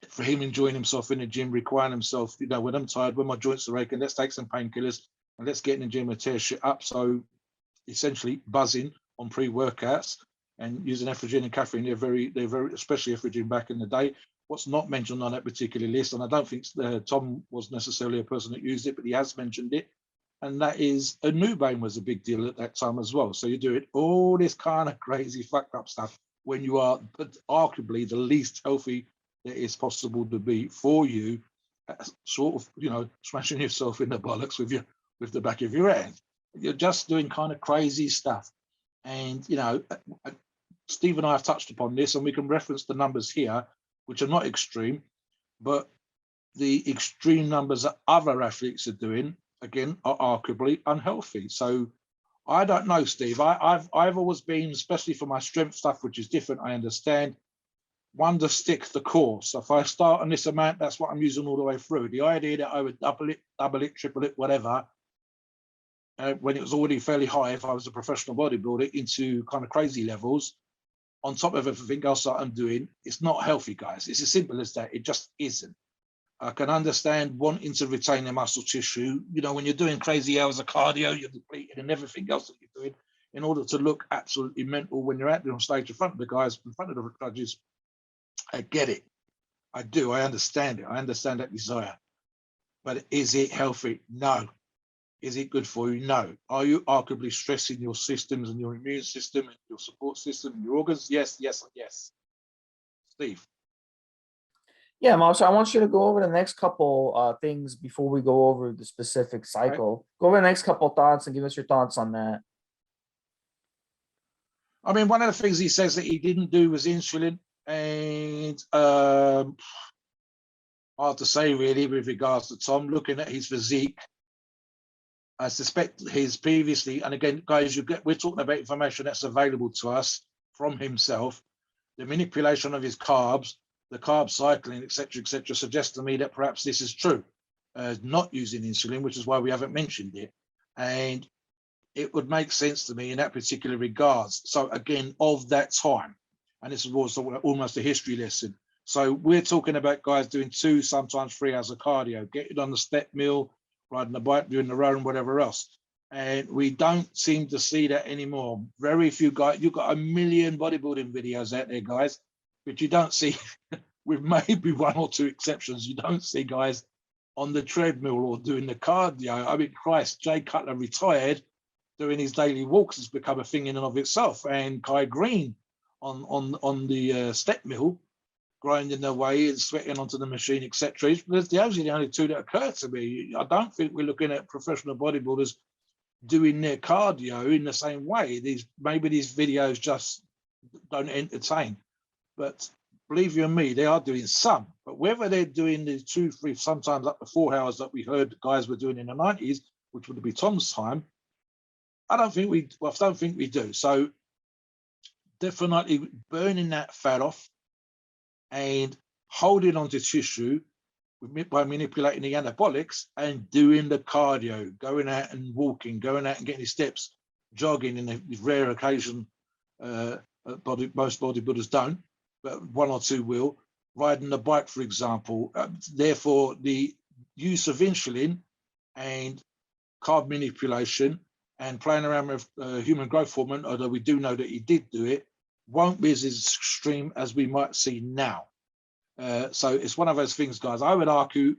for him enjoying himself in the gym, requiring himself, when I'm tired, when my joints are aching, let's take some painkillers and let's get in the gym and tear shit up. So essentially buzzing on pre-workouts and using estrogen and caffeine. They're very, especially estrogen back in the day. What's not mentioned on that particular list, and I don't think Tom was necessarily a person that used it, but he has mentioned it, and that is a Nubain was a big deal at that time as well. So you do it all this kind of crazy fucked up stuff when you are arguably the least healthy that is possible to be for you, sort of, smashing yourself in the bollocks with the back of your hand. You're just doing kind of crazy stuff. And, Steve and I have touched upon this, and we can reference the numbers here, which are not extreme, but the extreme numbers that other athletes are doing, again, are arguably unhealthy. So I don't know, Steve. I've always been, especially for my strength stuff, which is different, I understand, one to stick the course. So if I start on this amount, that's what I'm using all the way through. The idea that I would double it, triple it, whatever, when it was already fairly high, if I was a professional bodybuilder, into kind of crazy levels, on top of everything else that I'm doing, it's not healthy, guys. It's as simple as that. It just isn't. I can understand wanting to retain the muscle tissue. When you're doing crazy hours of cardio, you're depleted and everything else that you're doing in order to look absolutely mental when you're out there on stage in front of the guys, in front of the judges. I get it. I do. I understand it. I understand that desire. But is it healthy? No. Is it good for you? No. Are you arguably stressing your systems and your immune system and your support system and your organs? Yes, yes, yes. Steve. Yeah, Mom, so I want you to go over the next couple things before we go over the specific cycle. Right. Go over the next couple thoughts and give us your thoughts on that. I mean, one of the things he says that he didn't do was insulin, and hard to say really with regards to Tom. Looking at his physique, I suspect his previously, and again, guys, we're talking about information that's available to us from himself. The manipulation of his carbs, the carb cycling, etc., suggests to me that perhaps this is true. Not using insulin, which is why we haven't mentioned it, and it would make sense to me in that particular regards. So again, of that time, and this is also almost a history lesson. So we're talking about guys doing 2, sometimes 3 hours of cardio, getting on the step mill, riding the bike, doing the row and whatever else. And we don't seem to see that anymore. Very few guys, you've got a million bodybuilding videos out there, guys, but you don't see, with maybe 1 or 2 exceptions, you don't see guys on the treadmill or doing the cardio. I mean, Christ, Jay Cutler retired, doing his daily walks has become a thing in and of itself. And Kai Green on the step mill, grinding their way and sweating onto the machine, etc. Those are the only 2 that occur to me. I don't think we're looking at professional bodybuilders doing their cardio in the same way. Maybe these videos just don't entertain. But believe you me, they are doing some. But whether they're doing the 2, 3, sometimes up to 4 hours that we heard guys were doing in the 90s, which would be Tom's time, I don't think we do. So definitely burning that fat off and holding on to tissue by manipulating the anabolics and doing the cardio, going out and walking, going out and getting your steps, jogging in a rare occasion. Most bodybuilders don't, but one or two will. Riding the bike, for example. Therefore, the use of insulin and carb manipulation and playing around with human growth hormone, although we do know that he did do it, won't be as extreme as we might see now. So it's one of those things, guys. I would argue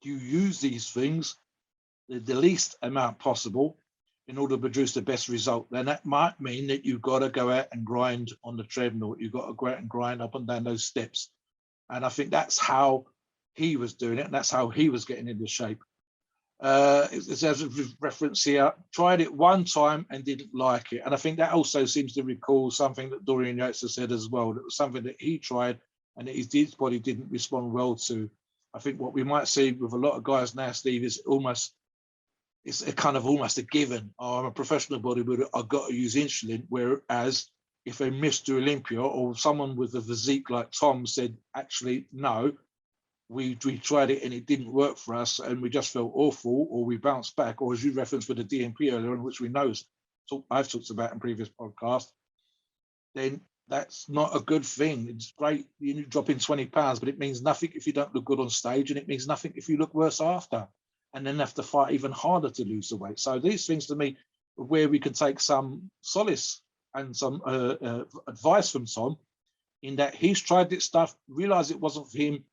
you use these things the least amount possible in order to produce the best result. Then that might mean that you've got to go out and grind on the treadmill. You've got to go out and grind up and down those steps. And I think that's how he was doing it, and that's how he was getting into shape. There's a reference here, tried it one time and didn't like it. And I think that also seems to recall something that Dorian Yates has said as well. That was something that he tried and that his body didn't respond well to. I think what we might see with a lot of guys now, Steve, is it's a kind of almost a given. Oh, I'm a professional bodybuilder, I've got to use insulin. Whereas if a Mr. Olympia or someone with a physique like Tom said, actually, no, we tried it and it didn't work for us and we just felt awful, or we bounced back, or as you referenced with the DMP earlier on, which we know I've talked about in previous podcasts, then that's not a good thing. It's great you drop in 20 pounds, but it means nothing if you don't look good on stage, and it means nothing if you look worse after, and then have to fight even harder to lose the weight. So these things, to me, where we can take some solace and some advice from Tom, in that he's tried this stuff, realized it wasn't for him,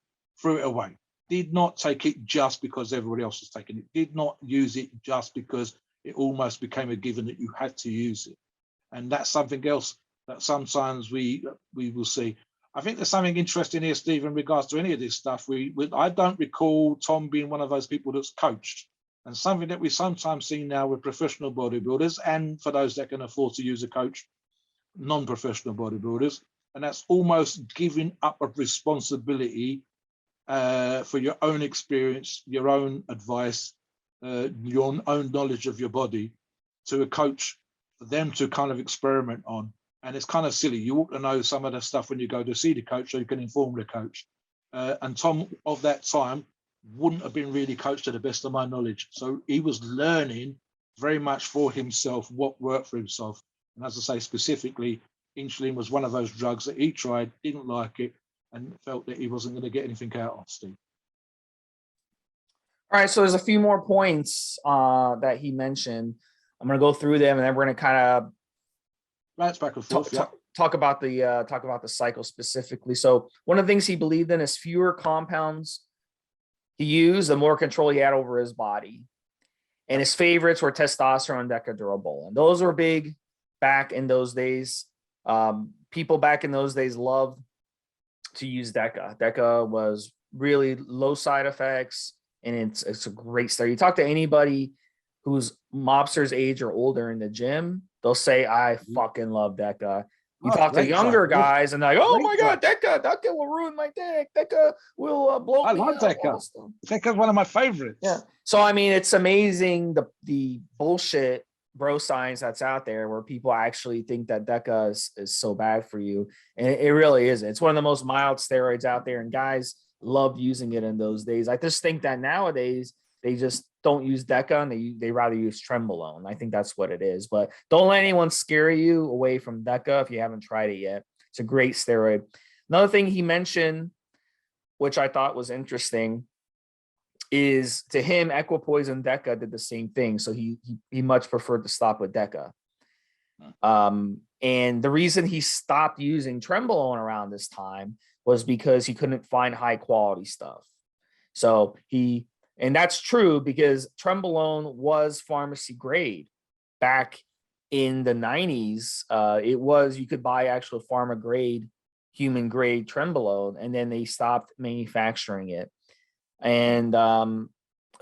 threw it away. Did not take it just because everybody else was taking it. Did not use it just because it almost became a given that you had to use it. And that's something else that sometimes we will see. I think there's something interesting here, Steve, in regards to any of this stuff. I don't recall Tom being one of those people that's coached, and something that we sometimes see now with professional bodybuilders, and for those that can afford to use a coach, non-professional bodybuilders, and that's almost giving up of responsibility for your own experience, your own advice, your own knowledge of your body to a coach for them to kind of experiment on. And it's kind of silly. You ought to know some of the stuff when you go to see the coach so you can inform the coach. And Tom of that time wouldn't have been really coached to the best of my knowledge. So he was learning very much for himself what worked for himself. And as I say, specifically, insulin was one of those drugs that he tried, didn't like it, and felt that he wasn't going to get anything out of, Steve. All right, so there's a few more points that he mentioned. I'm going to go through them, and then we're going to kind of back and forth, talk about the cycle specifically. So one of the things he believed in is fewer compounds he used, the more control he had over his body. And his favorites were testosterone and deca, and those were big back in those days. People back in those days loved to use deca. Deca was really low side effects, and it's a great start. You talk to anybody who's mobster's age or older in the gym, they'll say, I fucking love deca. You talk to younger guys and they're like, oh my God, deca will ruin my dick. Deca will blow me up. I love deca. Deca's one of my favorites. Yeah. So, I mean, it's amazing the bullshit bro science that's out there where people actually think that deca is so bad for you. And it really isn't. It's one of the most mild steroids out there, and guys loved using it in those days. I just think that nowadays they just don't use deca and they rather use trenbolone. I think that's what it is. But don't let anyone scare you away from deca if you haven't tried it yet. It's a great steroid. Another thing he mentioned, which I thought was interesting, is to him, equipoise and deca did the same thing. So he much preferred to stop with deca. And the reason he stopped using trenbolone around this time was because he couldn't find high quality stuff. So and that's true because trenbolone was pharmacy grade back in the 90s. You could buy actual pharma grade, human grade trenbolone, and then they stopped manufacturing it. And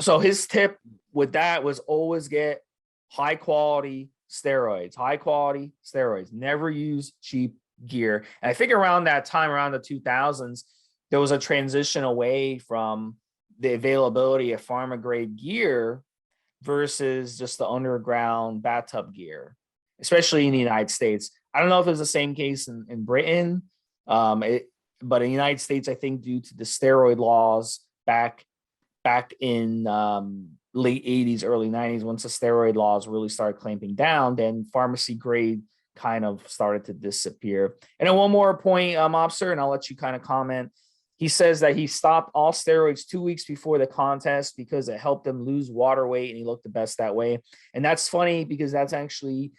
so his tip with that was always get high quality steroids, never use cheap gear. And I think around that time, around the 2000s, there was a transition away from the availability of pharma grade gear versus just the underground bathtub gear, especially in the United States. I don't know if it's the same case in Britain, but in the United States, I think due to the steroid laws back in late 80s, early 90s, once the steroid laws really started clamping down, then pharmacy grade kind of started to disappear. And then one more point, Mobster, and I'll let you kind of comment. He says that he stopped all steroids 2 weeks before the contest because it helped him lose water weight and he looked the best that way. And that's funny because that's actually,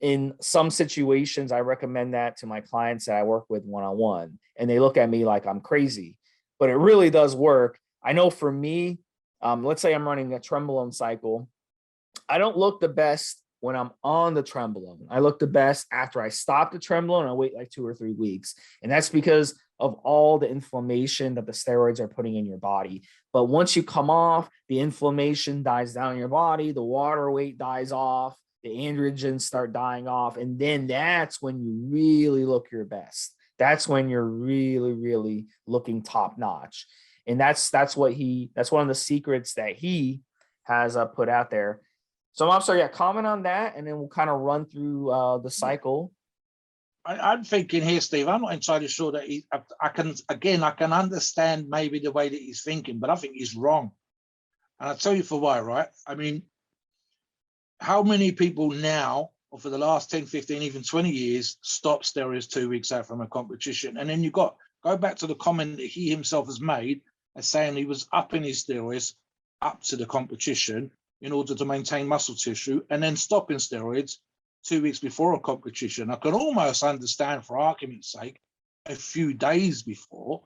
in some situations, I recommend that to my clients that I work with one-on-one, and they look at me like I'm crazy, but it really does work. I know for me, let's say I'm running a Trenbolone cycle. I don't look the best when I'm on the Trenbolone. I look the best after I stop the Trenbolone and I wait like 2 or 3 weeks. And that's because of all the inflammation that the steroids are putting in your body. But once you come off, the inflammation dies down in your body, the water weight dies off, the androgens start dying off. And then that's when you really look your best. That's when you're really, really looking top notch. And that's one of the secrets that he has put out there. So I'm sorry, yeah, comment on that, and then we'll kind of run through the cycle. I'm thinking here, Steve, I'm not entirely sure that I can understand maybe the way that he's thinking, but I think he's wrong. And I'll tell you for why, right? I mean, how many people now, or for the last 10, 15, even 20 years, stop steroids 2 weeks out from a competition? And then go back to the comment that he himself has made as saying he was upping his steroids up to the competition in order to maintain muscle tissue, and then stopping steroids 2 weeks before a competition. I can almost understand, for argument's sake, a few days before,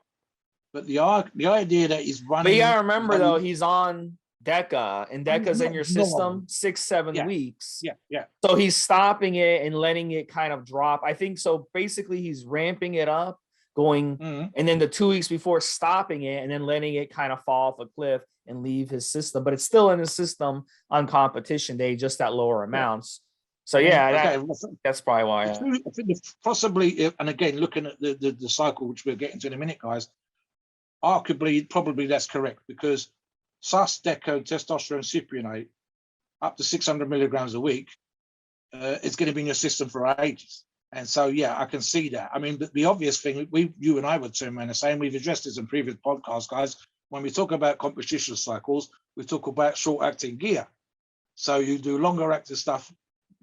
but the idea that he's running. But you gotta remember though, he's on deca, and deca's in your system 6-7 weeks. Yeah. So he's stopping it and letting it kind of drop. I think so. Basically, he's ramping it up, going, and then the 2 weeks before stopping it, and then letting it kind of fall off a cliff and leave his system. But it's still in his system on competition day, just at lower amounts. So yeah, that's probably why. I think possibly, and again, looking at the cycle, which we'll get into in a minute, guys, arguably, probably that's correct, because sus, deca, testosterone, cypionate, up to 600 milligrams a week, it's going to be in your system for ages. And so, yeah, I can see that. I mean, the obvious thing, you and I would turn around and say, and we've addressed this in previous podcasts, guys, when we talk about competition cycles, we talk about short-acting gear. So you do longer-acting stuff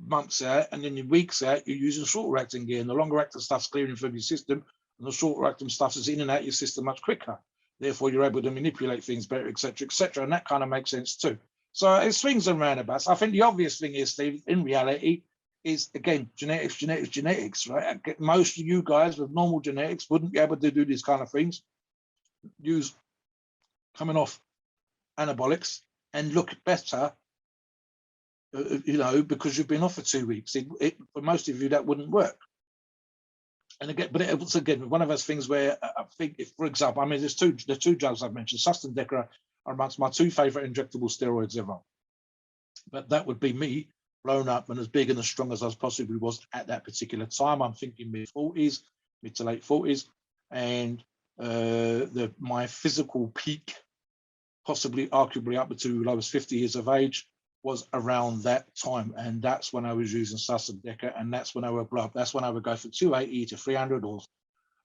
months out, and then in weeks out, you're using shorter-acting gear, and the longer-acting stuff's clearing from your system, and the shorter-acting stuff is in and out your system much quicker. Therefore, you're able to manipulate things better, et cetera, and that kind of makes sense too. So it swings and roundabouts. I think the obvious thing is, Steve, in reality, is, again, genetics, right? Most of you guys with normal genetics wouldn't be able to do these kind of things, use coming off anabolics and look better, because you've been off for 2 weeks. For most of you, that wouldn't work. And again, but it's again one of those things where I think, if, for example, I mean, the two drugs I've mentioned, sus and deca, are amongst my two favorite injectable steroids ever. But that would be me blown up and as big and as strong as I possibly was at that particular time. I'm thinking mid to late 40s, and my physical peak, possibly arguably up to when I was 50 years of age, was around that time. And that's when I was using sus and deca, and that's when I would blow up. That's when I would go for 280 to 300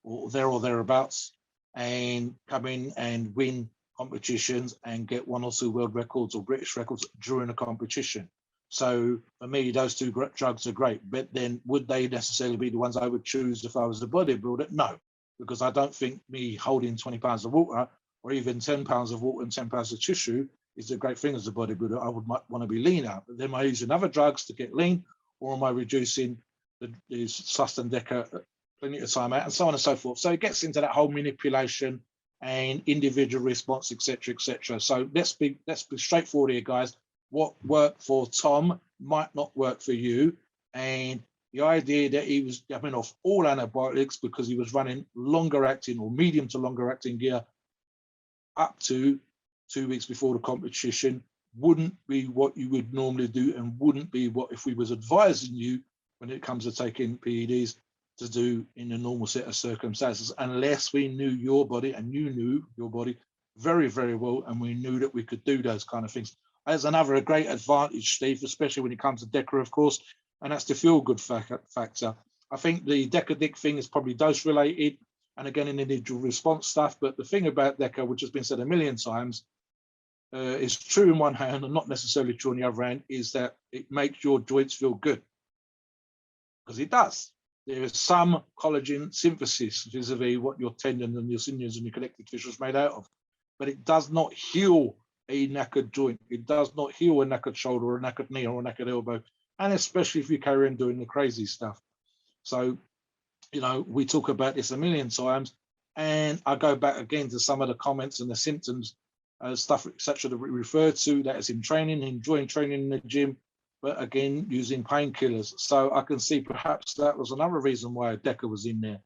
or there or thereabouts, and come in and win competitions and get 1 or 2 world records or British records during a competition. So for me, those two drugs are great. But then would they necessarily be the ones I would choose if I was a bodybuilder? No, because I don't think me holding 20 pounds of water or even 10 pounds of water and 10 pounds of tissue is a great thing as a bodybuilder. I would want to be leaner. But then am I using other drugs to get lean, or am I reducing the sus and deca plenty of time out, and so on and so forth? So it gets into that whole manipulation and individual response, et cetera. So let's be straightforward here, guys. What worked for Tom might not work for you. And the idea that he was coming off all anabolics because he was running longer acting or medium to longer acting gear up to 2 weeks before the competition wouldn't be what you would normally do, and wouldn't be what, if we was advising you when it comes to taking PEDs, to do in a normal set of circumstances, unless we knew your body and you knew your body very, very well, and we knew that we could do those kind of things. has a great advantage, Steve, especially when it comes to deca, of course, and that's the feel-good factor. I think the deca-dick thing is probably dose-related, and again, individual response stuff. But the thing about deca, which has been said a million times, is true in one hand and not necessarily true on the other hand, is that it makes your joints feel good. Because it does. There is some collagen synthesis vis-a-vis what your tendon and your sinews and your connective tissue is made out of. But it does not heal a knackered joint. It does not heal a knackered shoulder or a knackered knee or a knackered elbow. And especially if you carry on doing the crazy stuff. So, you know, we talk about this a million times. And I go back again to some of the comments and the symptoms, stuff, etc., that we refer to. That is him training, enjoying training in the gym, but again, using painkillers. So I can see perhaps that was another reason why deca was in there.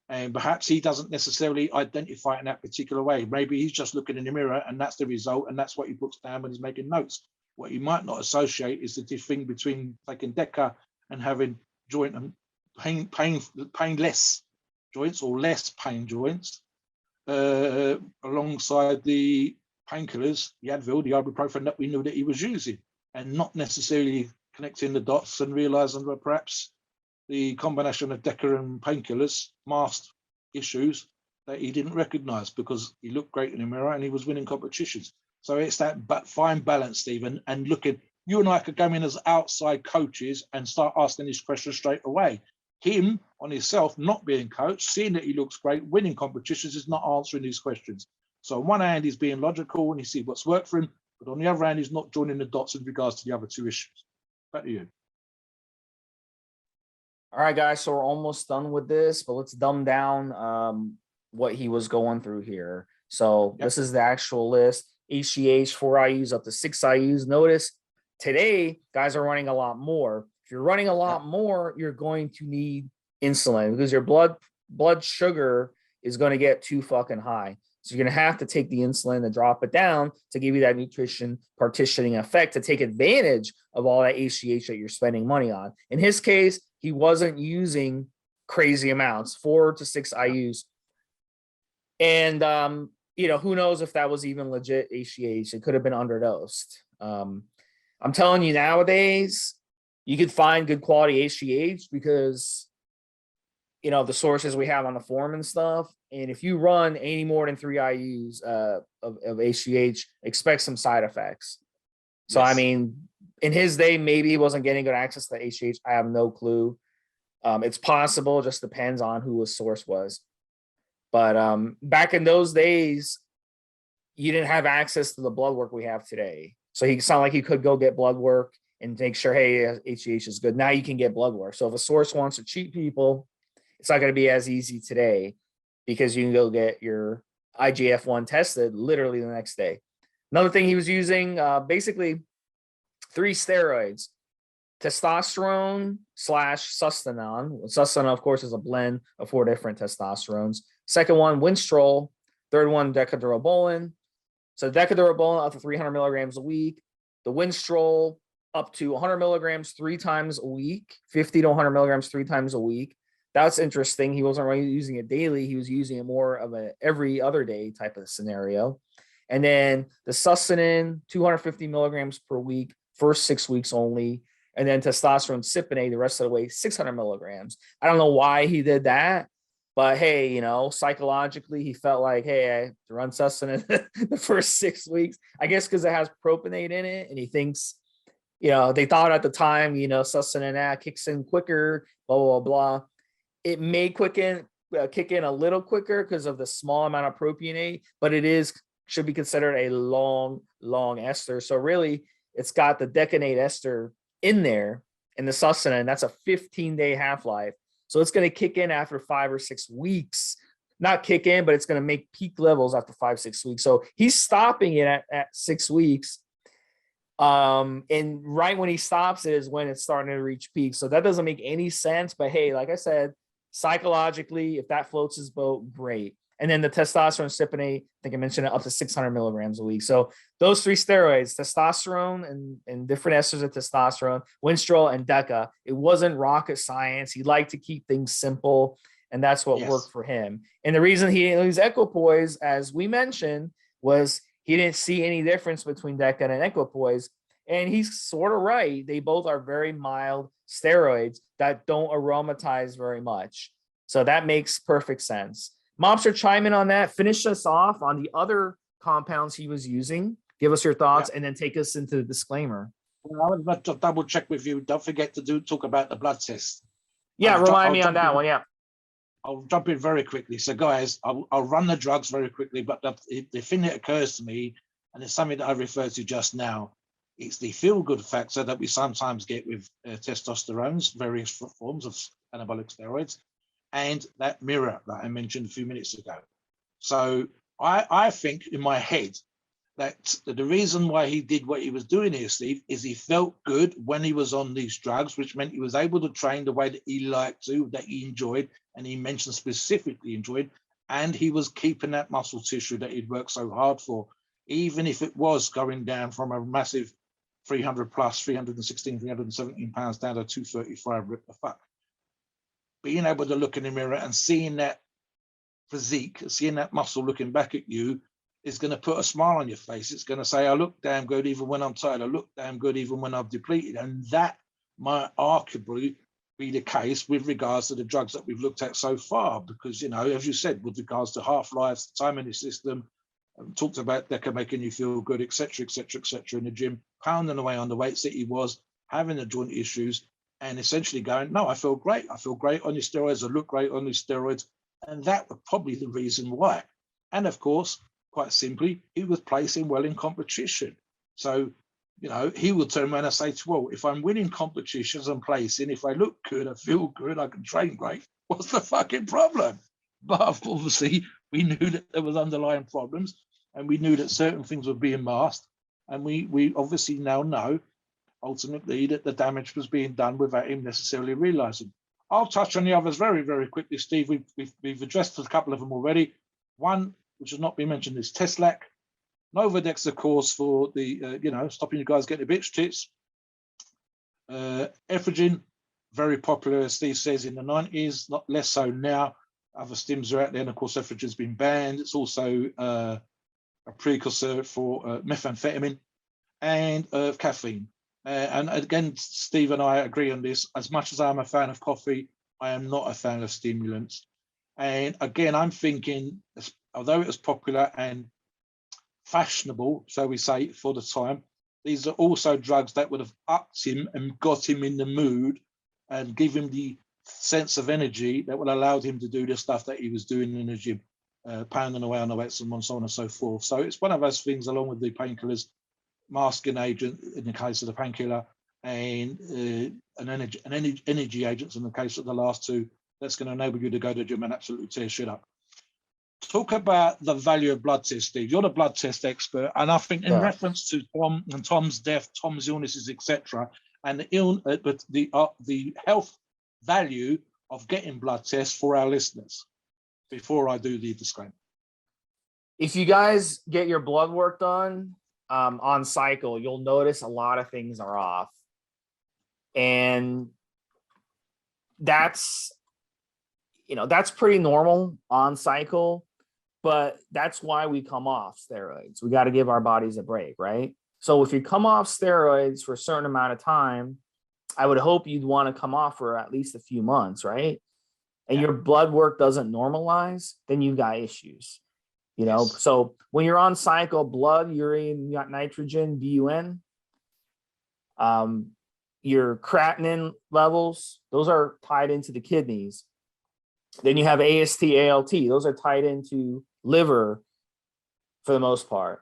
And perhaps he doesn't necessarily identify it in that particular way. Maybe he's just looking in the mirror and that's the result, and that's what he puts down when he's making notes. What he might not associate is the thing between taking deca and having joint and painless joints or less pain joints, alongside the painkillers, the Advil, the ibuprofen that we knew that he was using, and not necessarily connecting the dots and realizing that perhaps the combination of deca and painkillers masked issues that he didn't recognize because he looked great in the mirror and he was winning competitions. So it's that fine balance, Stephen, and looking, you and I could come in as outside coaches and start asking these questions straight away. Him on himself, not being coached, seeing that he looks great, winning competitions, is not answering these questions. So on one hand, he's being logical and he sees what's worked for him, but on the other hand, he's not joining the dots in regards to the other two issues. Back to you. All right, guys, so we're almost done with this, but let's dumb down what he was going through here. So This is the actual list. HGH, 4 IUs up to 6 IUs. Notice today, guys are running a lot more. If you're running a lot more, you're going to need insulin because your blood sugar is going to get too fucking high. So you're going to have to take the insulin and drop it down to give you that nutrition partitioning effect to take advantage of all that HGH that you're spending money on. In his case, he wasn't using crazy amounts, 4 to 6 IUs. And, you know, who knows if that was even legit HGH. It could have been underdosed. I'm telling you, nowadays, you could find good quality HGH because, you know, the sources we have on the forum and stuff. And if you run any more than 3 IUs of HGH, expect some side effects. So, I mean, in his day, maybe he wasn't getting good access to HGH. I have no clue. It's possible, just depends on who his source was. But back in those days, you didn't have access to the blood work we have today. So he sounded like he could go get blood work and make sure, hey, HGH is good. Now you can get blood work. So if a source wants to cheat people, it's not going to be as easy today because you can go get your IGF-1 tested literally the next day. Another thing he was using, basically 3 steroids, testosterone / sustanon. Sustanon, of course, is a blend of 4 different testosterones. Second one, Winstrol. Third one, decadurabolin. So decadurabolin up to 300 milligrams a week. The Winstrol up to 100 milligrams 3 times a week, 50 to 100 milligrams 3 times a week. That's interesting. He wasn't really using it daily. He was using it more of a every other day type of scenario. And then the sustanon, 250 milligrams per week, first 6 weeks only. And then testosterone cypionate the rest of the way, 600 milligrams. I don't know why he did that, but hey, you know, psychologically, he felt like, hey, I have to run sustanon the first 6 weeks. I guess because it has propionate in it, and he thinks, you know, they thought at the time, you know, sustanon kicks in quicker, blah, blah, blah. It may kick in a little quicker because of the small amount of propionate, but it should be considered a long ester. So really, it's got the decanate ester in there in the sustanon. That's a 15-day half-life. So it's going to kick in after 5 or 6 weeks. Not kick in, but it's going to make peak levels after 5, 6 weeks. So he's stopping it at 6 weeks. And right when he stops it is when it's starting to reach peak. So that doesn't make any sense. But hey, like I said, psychologically, if that floats his boat, great. And then the testosterone cypionate, I think I mentioned it, up to 600 milligrams a week. So those 3 steroids, testosterone and different esters of testosterone, Winstrol and deca, it wasn't rocket science. He liked to keep things simple, and that's what worked for him. And the reason he used equipoise, as we mentioned, was he didn't see any difference between deca and equipoise. And he's sort of right. They both are very mild steroids that don't aromatize very much. So that makes perfect sense. Mobster, chime in on that. Finish us off on the other compounds he was using. Give us your thoughts, and then take us into the disclaimer. Well, I would like to double check with you. Don't forget to talk about the blood test. Yeah, remind me on that one. Yeah. I'll jump in very quickly. So, guys, I'll run the drugs very quickly, but the thing that occurs to me, and it's something that I referred to just now, it's the feel-good factor that we sometimes get with testosterones, various forms of anabolic steroids, and that mirror that I mentioned a few minutes ago. So I think in my head that the reason why he did what he was doing here, Steve, is he felt good when he was on these drugs, which meant he was able to train the way that he liked to, that he enjoyed, and he mentioned specifically enjoyed, and he was keeping that muscle tissue that he'd worked so hard for, even if it was going down from a massive 300 plus, 316, 317 pounds down to 235, rip the fuck. Being able to look in the mirror and seeing that physique, seeing that muscle looking back at you, is going to put a smile on your face. It's going to say, I look damn good even when I'm tired. I look damn good even when I'm depleted. And that might arguably be the case with regards to the drugs that we've looked at so far. Because, you know, as you said, with regards to half-lives, time in the system, talked about deca making you feel good, etc., etc., etc. in the gym, pounding away on the weights that he was, having the joint issues, and essentially going, no, I feel great. I feel great on these steroids. I look great on these steroids. And that was probably the reason why. And of course, quite simply, he was placing well in competition. So, you know, he would turn around and say, well, if I'm winning competitions and placing, if I look good, I feel good, I can train great, what's the fucking problem? But obviously, we knew that there was underlying problems, and we knew that certain things were being masked. And we obviously now know, ultimately, that the damage was being done without him necessarily realizing. I'll touch on the others very, very quickly, Steve. We've addressed a couple of them already. One, which has not been mentioned, is Teslac. Novadex, of course, for the, stopping you guys getting the bitch tits. Ephedrine, very popular, as Steve says, in the 90s, not less so now. Other stims are out there, and of course, ephedrine's been banned. It's also a precursor for methamphetamine and caffeine. And again, Steve and I agree on this. As much as I'm a fan of coffee, I am not a fan of stimulants. And again, I'm thinking, although it was popular and fashionable, shall we say, for the time, these are also drugs that would have upped him and got him in the mood and give him the sense of energy that would have allowed him to do the stuff that he was doing in the gym, pounding away on the weights and so on and so forth. So it's one of those things, along with the painkillers, masking agent in the case of the painkiller, and an energy agents in the case of the last two, that's going to enable you to go to the gym and absolutely tear shit up. Talk about the value of blood tests, Steve. You're the blood test expert, and I think in reference to Tom and Tom's death, Tom's illnesses, etc., and the health value of getting blood tests for our listeners. Before I do the disclaimer, if you guys get your blood work done on cycle, you'll notice a lot of things are off, and that's pretty normal on cycle. But that's why we come off steroids. We got to give our bodies a break, right? So if you come off steroids for a certain amount of time, I would hope you'd want to come off for at least a few months, right? And your blood work doesn't normalize, then you've got issues, you know? Yes. So when you're on cycle, blood, urine, you got nitrogen, BUN, your creatinine levels, those are tied into the kidneys. Then you have AST, ALT, those are tied into liver for the most part.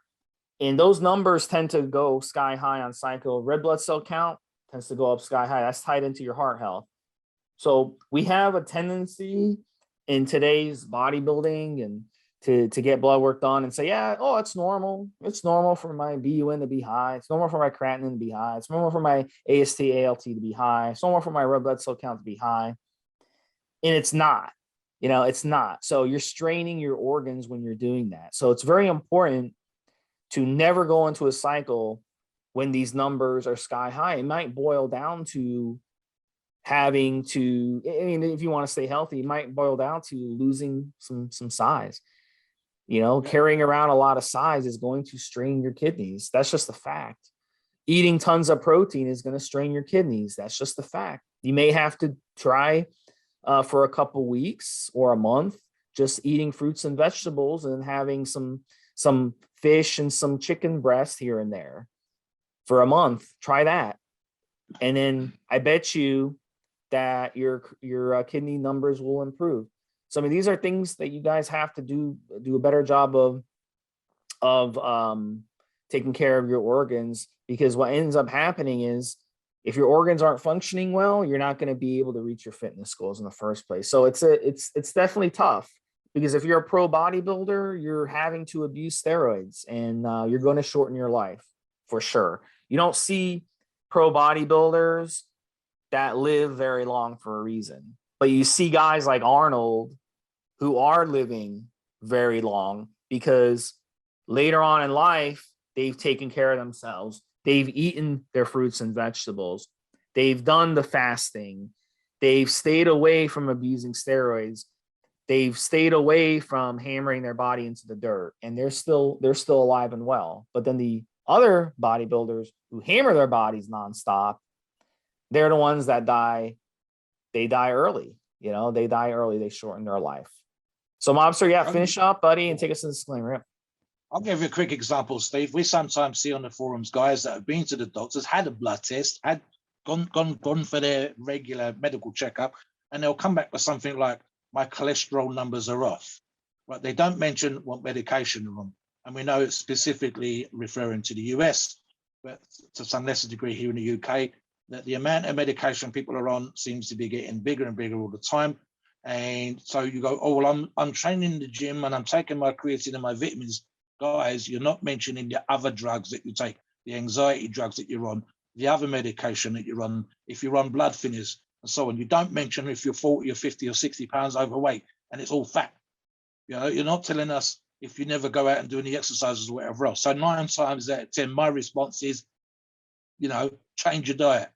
And those numbers tend to go sky high on cycle. Red blood cell count tends to go up sky high. That's tied into your heart health. So we have a tendency in today's bodybuilding and to get blood work done and say, it's normal. It's normal for my BUN to be high. It's normal for my creatinine to be high. It's normal for my AST, ALT to be high. It's normal for my red blood cell count to be high. And it's not. It's not. So you're straining your organs when you're doing that. So it's very important to never go into a cycle when these numbers are sky high. It might boil down to having to, if you want to stay healthy, it might boil down to losing some size. Carrying around a lot of size is going to strain your kidneys. That's just a fact. Eating tons of protein is going to strain your kidneys. That's just the fact. You may have to try for a couple weeks or a month, just eating fruits and vegetables and having some fish and some chicken breast here and there for a month. Try that. And then I bet you that your kidney numbers will improve. So I mean, these are things that you guys have to do a better job of taking care of your organs, because what ends up happening is if your organs aren't functioning well, you're not going to be able to reach your fitness goals in the first place. So it's definitely tough, because if you're a pro bodybuilder, you're having to abuse steroids, and you're going to shorten your life for sure. You don't see pro bodybuilders that live very long for a reason, but you see guys like Arnold who are living very long because later on in life, they've taken care of themselves. They've eaten their fruits and vegetables. They've done the fasting. They've stayed away from abusing steroids. They've stayed away from hammering their body into the dirt, and they're still alive and well. But then the other bodybuilders who hammer their bodies nonstop, they're the ones that die. They die early. They die early. They shorten their life. So, Mobster, finish up, buddy, and take us to the disclaimer. I'll give you a quick example, Steve. We sometimes see on the forums guys that have been to the doctors, had a blood test, had gone for their regular medical checkup, and they'll come back with something like, my cholesterol numbers are off. But they don't mention what medication they're on. And we know it's specifically referring to the US, but to some lesser degree here in the UK, that the amount of medication people are on seems to be getting bigger and bigger all the time. And so you go, oh, well, I'm training in the gym and I'm taking my creatine and my vitamins. Guys, you're not mentioning the other drugs that you take, the anxiety drugs that you're on, the other medication that you're on, if you're on blood thinners and so on. You don't mention if you're 40 or 50 or 60 pounds overweight and it's all fat. You're not telling us if you never go out and do any exercises or whatever else. So 9 times out of 10, my response is, change your diet.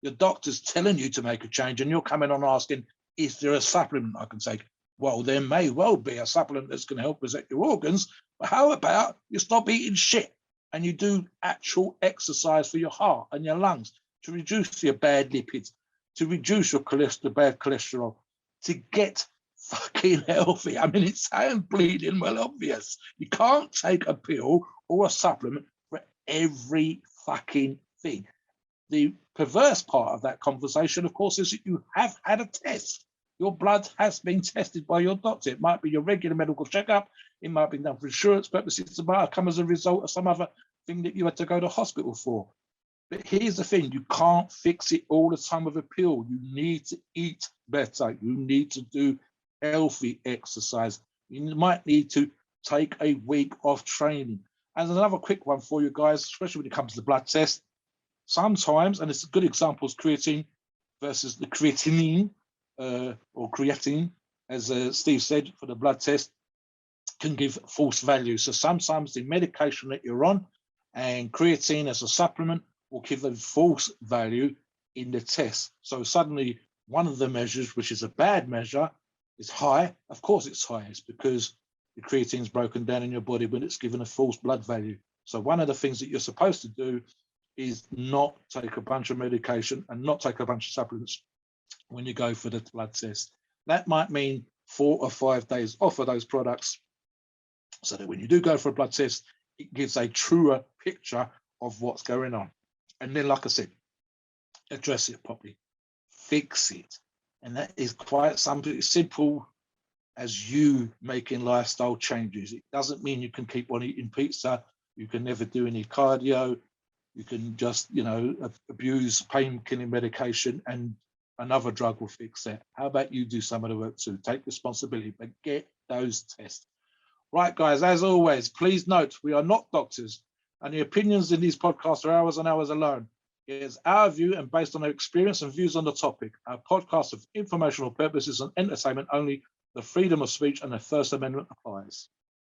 Your doctor's telling you to make a change and you're coming on asking, is there a supplement I can take? Well, there may well be a supplement that's going to help protect your organs, but how about you stop eating shit and you do actual exercise for your heart and your lungs to reduce your bad lipids, to reduce your bad cholesterol, to get fucking healthy. I mean, it sounds bleeding well obvious. You can't take a pill or a supplement for every fucking thing. The perverse part of that conversation, of course, is that you have had a test. Your blood has been tested by your doctor. It might be your regular medical checkup. It might be done for insurance purposes. It might come as a result of some other thing that you had to go to hospital for. But here's the thing. You can't fix it all the time with a pill. You need to eat better. You need to do healthy exercise. You might need to take a week off training. And another quick one for you guys, especially when it comes to the blood test. Sometimes, and it's a good example, is creatine versus the creatinine, or creatine, as Steve said, for the blood test, can give false value. So sometimes the medication that you're on and creatine as a supplement will give a false value in the test. So suddenly one of the measures, which is a bad measure, is high. Of course it's high. It's because the creatine is broken down in your body when it's given a false blood value. So one of the things that you're supposed to do is not take a bunch of medication and not take a bunch of supplements when you go for the blood test. That might mean 4 or 5 days off of those products, so that when you do go for a blood test, it gives a truer picture of what's going on. And then, like I said, address it properly, fix it. And that is quite something as simple as you making lifestyle changes. It doesn't mean you can keep on eating pizza. You can never do any cardio. You can just, abuse pain-killing medication and another drug will fix that. How about you do some of the work too? Take responsibility, but get those tests. Right, guys, as always, please note, we are not doctors and the opinions in these podcasts are ours and ours alone. It is our view and based on our experience and views on the topic. Our podcast of informational purposes and entertainment only. The freedom of speech and the First Amendment applies.